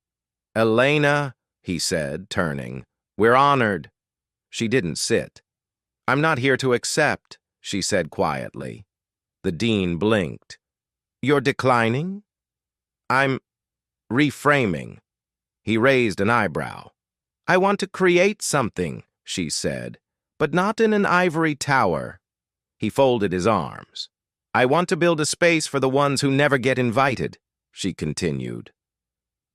"Elena," he said, turning, "we're honored." She didn't sit. "I'm not here to accept," she said quietly. The dean blinked. You're declining? I'm reframing. He raised an eyebrow. I want to create something, she said, but not in an ivory tower. He folded his arms. I want to build a space for the ones who never get invited, she continued.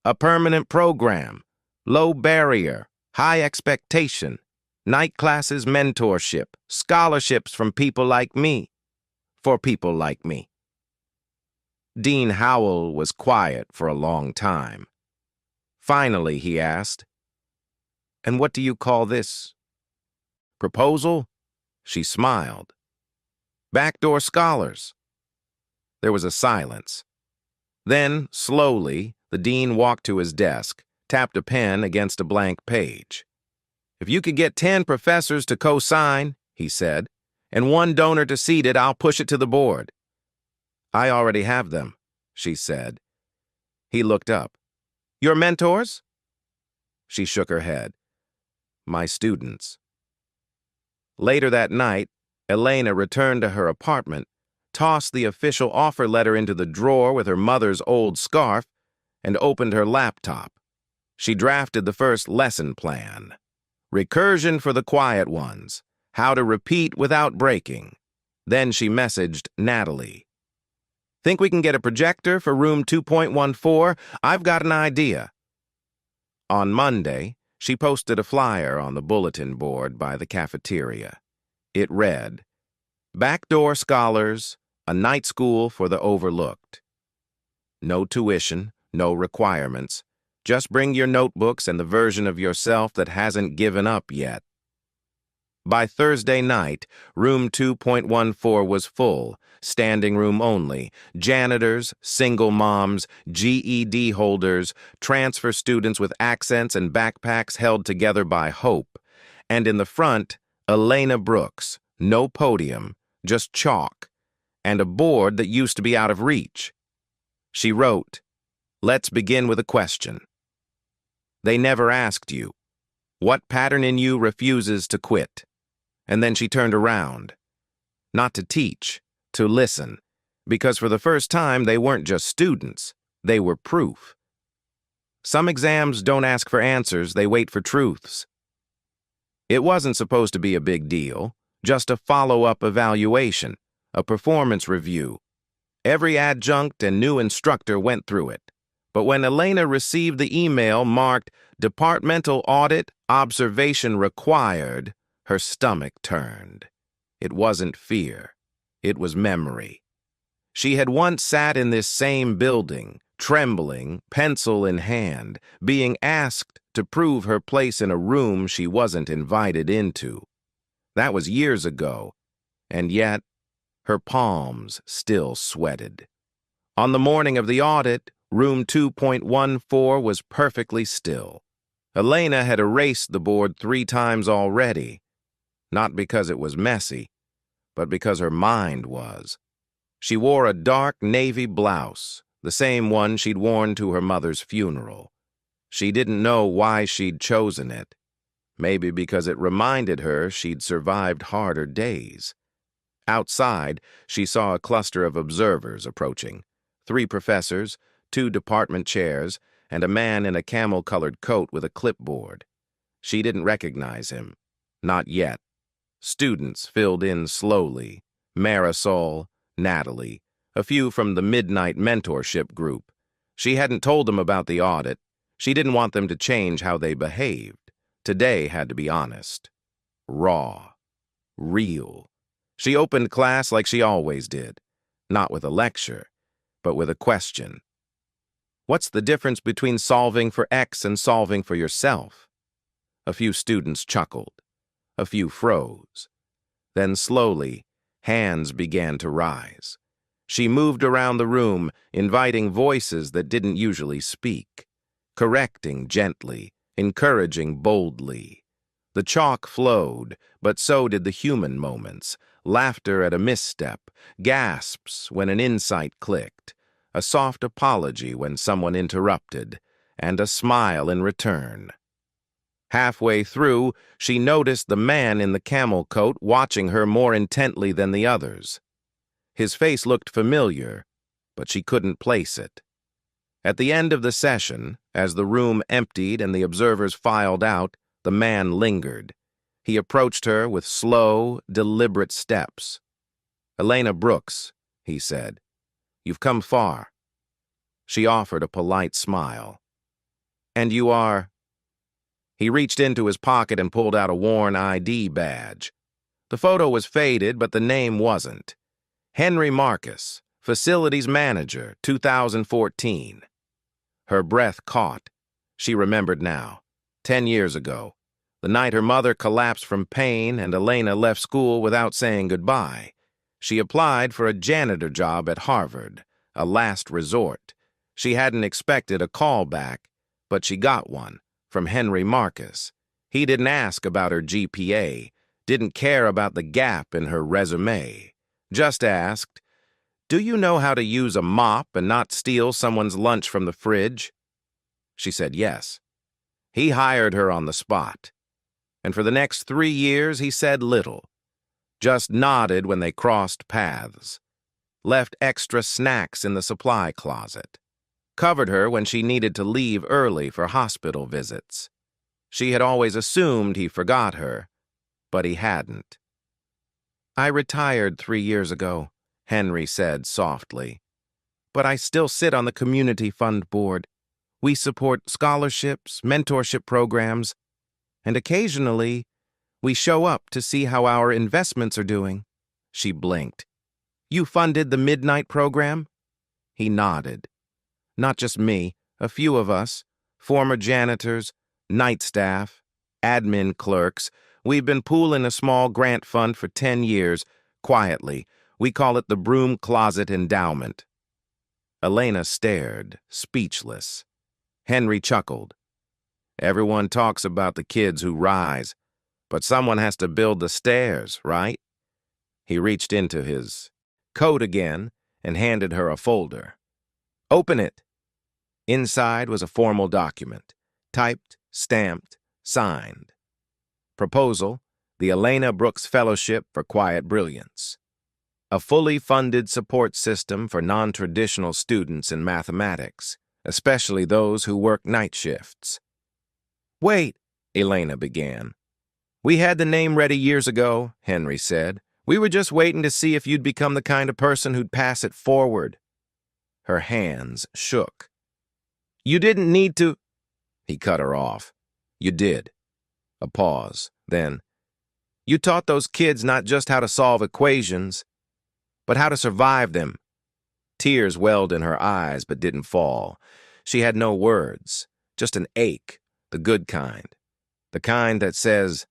A permanent program, low barrier, high expectation, night classes, mentorship, scholarships from people like me, for people like me. Dean Howell was quiet for a long time. Finally, he asked, And what do you call this? Proposal? She smiled. Backdoor scholars. There was a silence. Then, slowly, the dean walked to his desk, tapped a pen against a blank page. If you could get 10 professors to co-sign, he said, and 1 donor to seat it, I'll push it to the board. I already have them, she said. He looked up. Your mentors? She shook her head. My students. Later that night, Elena returned to her apartment, tossed the official offer letter into the drawer with her mother's old scarf, and opened her laptop. She drafted the first lesson plan. Recursion for the quiet ones. How to repeat without breaking. Then she messaged Natalie. Think we can get a projector for room 2.14? I've got an idea. On Monday, she posted a flyer on the bulletin board by the cafeteria. It read, Backdoor Scholars, a night school for the overlooked. No tuition, no requirements. Just bring your notebooks and the version of yourself that hasn't given up yet. By Thursday night, room 2.14 was full, standing room only, janitors, single moms, GED holders, transfer students with accents and backpacks held together by hope, and in the front, Elena Brooks, no podium, just chalk, and a board that used to be out of reach. She wrote, Let's begin with a question. They never asked you. What pattern in you refuses to quit? And then she turned around. Not to teach, to listen, because for the first time they weren't just students, they were proof. Some exams don't ask for answers, they wait for truths. It wasn't supposed to be a big deal, just a follow-up evaluation, a performance review. Every adjunct and new instructor went through it. But when Elena received the email marked Departmental Audit Observation Required, her stomach turned. It wasn't fear. It was memory. She had once sat in this same building, trembling, pencil in hand, being asked to prove her place in a room she wasn't invited into. That was years ago, and yet her palms still sweated. On the morning of the audit, room 2.14 was perfectly still. Elena had erased the board 3 times already, not because it was messy, but because her mind was. She wore a dark navy blouse, the same one she'd worn to her mother's funeral. She didn't know why she'd chosen it. Maybe because it reminded her she'd survived harder days. Outside, she saw a cluster of observers approaching. 3 professors, 2 department chairs, and a man in a camel-colored coat with a clipboard. She didn't recognize him. Not yet. Students filled in slowly. Marisol, Natalie, a few from the midnight mentorship group. She hadn't told them about the audit. She didn't want them to change how they behaved. Today had to be honest. Raw. Real. She opened class like she always did. Not with a lecture, but with a question. What's the difference between solving for X and solving for yourself? A few students chuckled. A few froze. Then slowly, hands began to rise. She moved around the room, inviting voices that didn't usually speak, correcting gently, encouraging boldly. The chalk flowed, but so did the human moments, laughter at a misstep, gasps when an insight clicked, a soft apology when someone interrupted, and a smile in return. Halfway through, she noticed the man in the camel coat watching her more intently than the others. His face looked familiar, but she couldn't place it. At the end of the session, as the room emptied and the observers filed out, the man lingered. He approached her with slow, deliberate steps. "Elena Brooks," he said, "you've come far." She offered a polite smile. "And you are—" He reached into his pocket and pulled out a worn ID badge. The photo was faded, but the name wasn't. Henry Marcus, Facilities Manager, 2014. Her breath caught. She remembered now. 10 years ago, the night her mother collapsed from pain and Elena left school without saying goodbye. She applied for a janitor job at Harvard, a last resort. She hadn't expected a call back, but she got one, from Henry Marcus. He didn't ask about her GPA, didn't care about the gap in her resume. Just asked, "Do you know how to use a mop and not steal someone's lunch from the fridge?" She said yes. He hired her on the spot. And for the next 3 years, he said little. Just nodded when they crossed paths. Left extra snacks in the supply closet. Covered her when she needed to leave early for hospital visits. She had always assumed he forgot her, but he hadn't. "I retired 3 years ago," Henry said softly. "But I still sit on the community fund board. We support scholarships, mentorship programs, and occasionally we show up to see how our investments are doing." She blinked. "You funded the Midnight program?" He nodded. "Not just me, a few of us, former janitors, night staff, admin clerks. We've been pooling a small grant fund for 10 years, quietly. We call it the Broom Closet Endowment." Elena stared, speechless. Henry chuckled. "Everyone talks about the kids who rise, but someone has to build the stairs, right?" He reached into his coat again and handed her a folder. "Open it." Inside was a formal document, typed, stamped, signed. Proposal, the Elena Brooks Fellowship for Quiet Brilliance. A fully funded support system for non-traditional students in mathematics, especially those who work night shifts. "Wait," Elena began. "We had the name ready years ago," Henry said. "We were just waiting to see if you'd become the kind of person who'd pass it forward." Her hands shook. "You didn't need to—" He cut her off. "You did." A pause. Then, "You taught those kids not just how to solve equations, but how to survive them." Tears welled in her eyes but didn't fall. She had no words, just an ache, the good kind. The kind that says,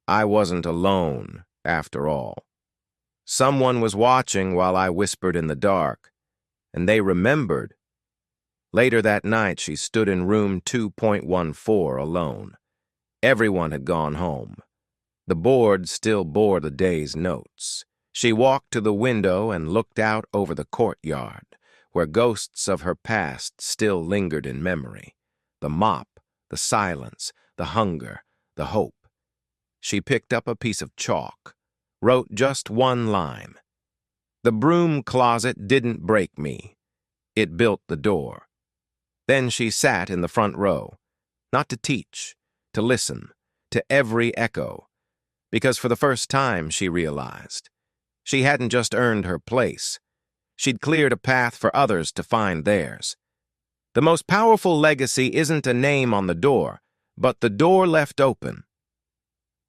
"I wasn't alone, after all. Someone was watching while I whispered in the dark, and they remembered." Later that night, she stood in room 2.14 alone. Everyone had gone home. The board still bore the day's notes. She walked to the window and looked out over the courtyard, where ghosts of her past still lingered in memory. The mop, the silence, the hunger, the hope. She picked up a piece of chalk, wrote just one line. "The broom closet didn't break me. It built the door." Then she sat in the front row, not to teach, to listen, to every echo, because for the first time she realized she hadn't just earned her place. She'd cleared a path for others to find theirs. The most powerful legacy isn't a name on the door, but the door left open.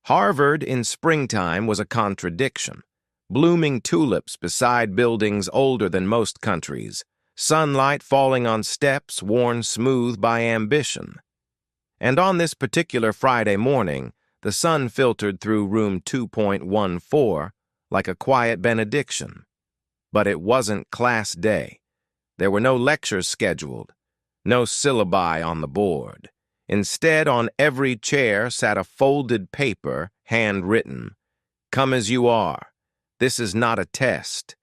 Harvard in springtime was a contradiction. Blooming tulips beside buildings older than most countries, sunlight falling on steps worn smooth by ambition. And on this particular Friday morning, the sun filtered through room 2.14 like a quiet benediction. But it wasn't class day. There were no lectures scheduled, no syllabi on the board. Instead, on every chair sat a folded paper, handwritten. "Come as you are. This is not a test.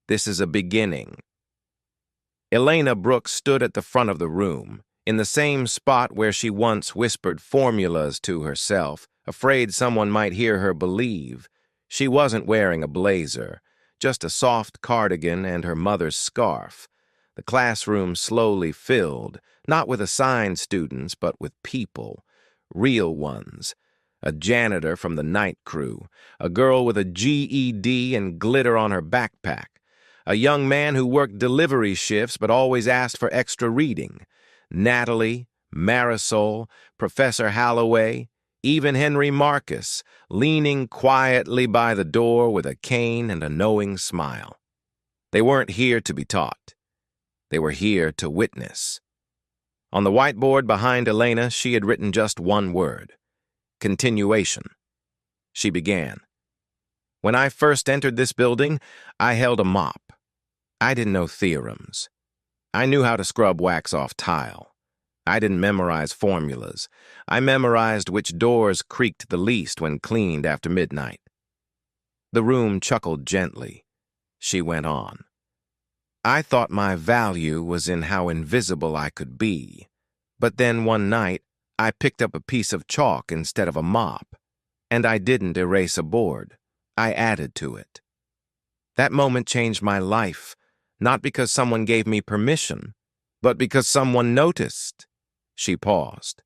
This is a beginning." Elena Brooks stood at the front of the room, in the same spot where she once whispered formulas to herself, afraid someone might hear her believe. She wasn't wearing a blazer, just a soft cardigan and her mother's scarf. The classroom slowly filled, not with assigned students, but with people, real ones. A janitor from the night crew, a girl with a GED and glitter on her backpack, a young man who worked delivery shifts but always asked for extra reading, Natalie, Marisol, Professor Halloway, even Henry Marcus, leaning quietly by the door with a cane and a knowing smile. They weren't here to be taught. They were here to witness. On the whiteboard behind Elena, she had written just one word: continuation. She began. When I first entered this building, I held a mop. I didn't know theorems. I knew how to scrub wax off tile. I didn't memorize formulas. I memorized which doors creaked the least when cleaned after midnight. The room chuckled gently. She went on. I thought my value was in how invisible I could be. But then one night, I picked up a piece of chalk instead of a mop. And I didn't erase a board. I added to it. That moment changed my life, not because someone gave me permission, but because someone noticed. She paused,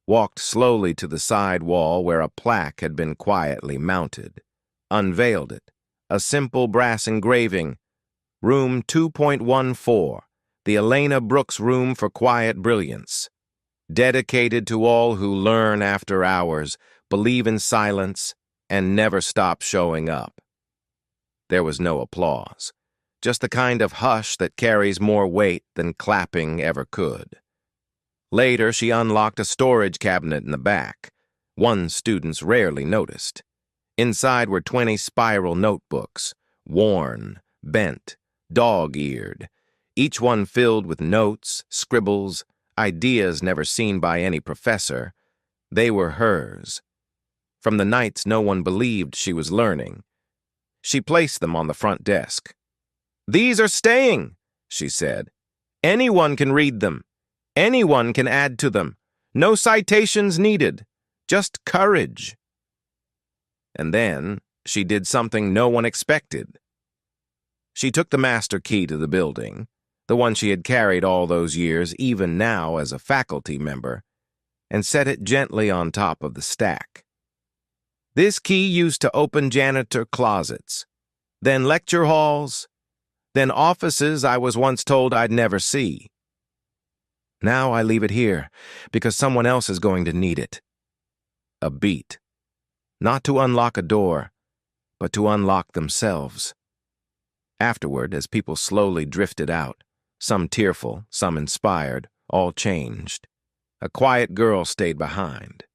walked slowly to the side wall where a plaque had been quietly mounted, unveiled it, a simple brass engraving, Room 2.14, the Elena Brooks Room for Quiet Brilliance, dedicated to all who learn after hours, believe in silence, and never stop showing up. There was no applause, just the kind of hush that carries more weight than clapping ever could. Later, she unlocked a storage cabinet in the back, one students rarely noticed. Inside were 20 spiral notebooks, worn, bent, dog-eared, each one filled with notes, scribbles, ideas never seen by any professor. They were hers. From the nights no one believed she was learning. She placed them on the front desk. "These are staying," she said. "Anyone can read them. Anyone can add to them. No citations needed. Just courage." And then she did something no one expected. She took the master key to the building, the one she had carried all those years, even now as a faculty member, and set it gently on top of the stack. This key used to open janitor closets, then lecture halls, then offices I was once told I'd never see. Now I leave it here, because someone else is going to need it. A beat. Not to unlock a door, but to unlock themselves. Afterward, as people slowly drifted out, some tearful, some inspired, all changed, a quiet girl stayed behind.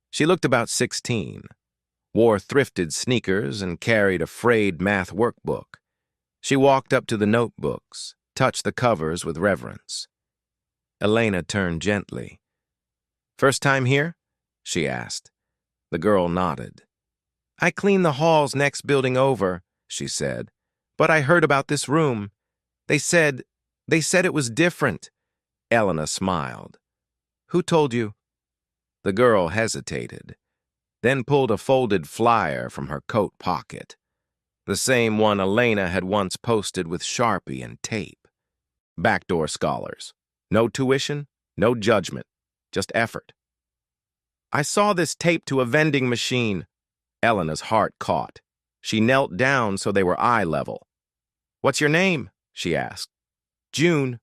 She looked about 16, wore thrifted sneakers, and carried a frayed math workbook. She walked up to the notebooks, touched the covers with reverence. Elena turned gently. "First time here?" she asked. The girl nodded. "I clean the halls next building over," she said. "But I heard about this room. They said it was different." Elena smiled. "Who told you?" The girl hesitated, then pulled a folded flyer from her coat pocket, the same one Elena had once posted with Sharpie and tape. "Backdoor scholars. No tuition, no judgment, just effort." "I saw this taped to a vending machine." Elena's heart caught. She knelt down so they were eye level. "What's your name?" she asked. "June."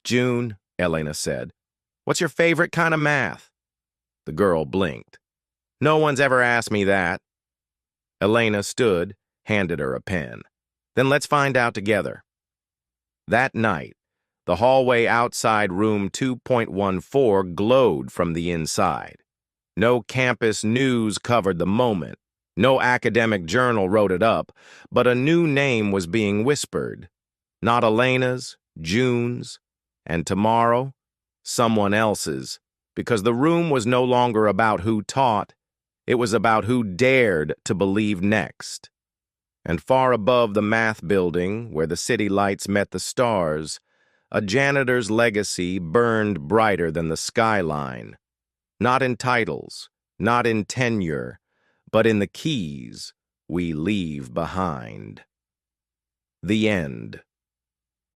"June," Elena said. "What's your favorite kind of math?" The girl blinked. "No one's ever asked me that." Elena stood, handed her a pen. "Then let's find out together." That night, the hallway outside room 2.14 glowed from the inside. No campus news covered the moment. No academic journal wrote it up, but a new name was being whispered. Not Elena's, June's, and tomorrow, someone else's, because the room was no longer about who taught, it was about who dared to believe next. And far above the math building, where the city lights met the stars, a janitor's legacy burned brighter than the skyline. Not in titles, not in tenure, but in the keys we leave behind. The end.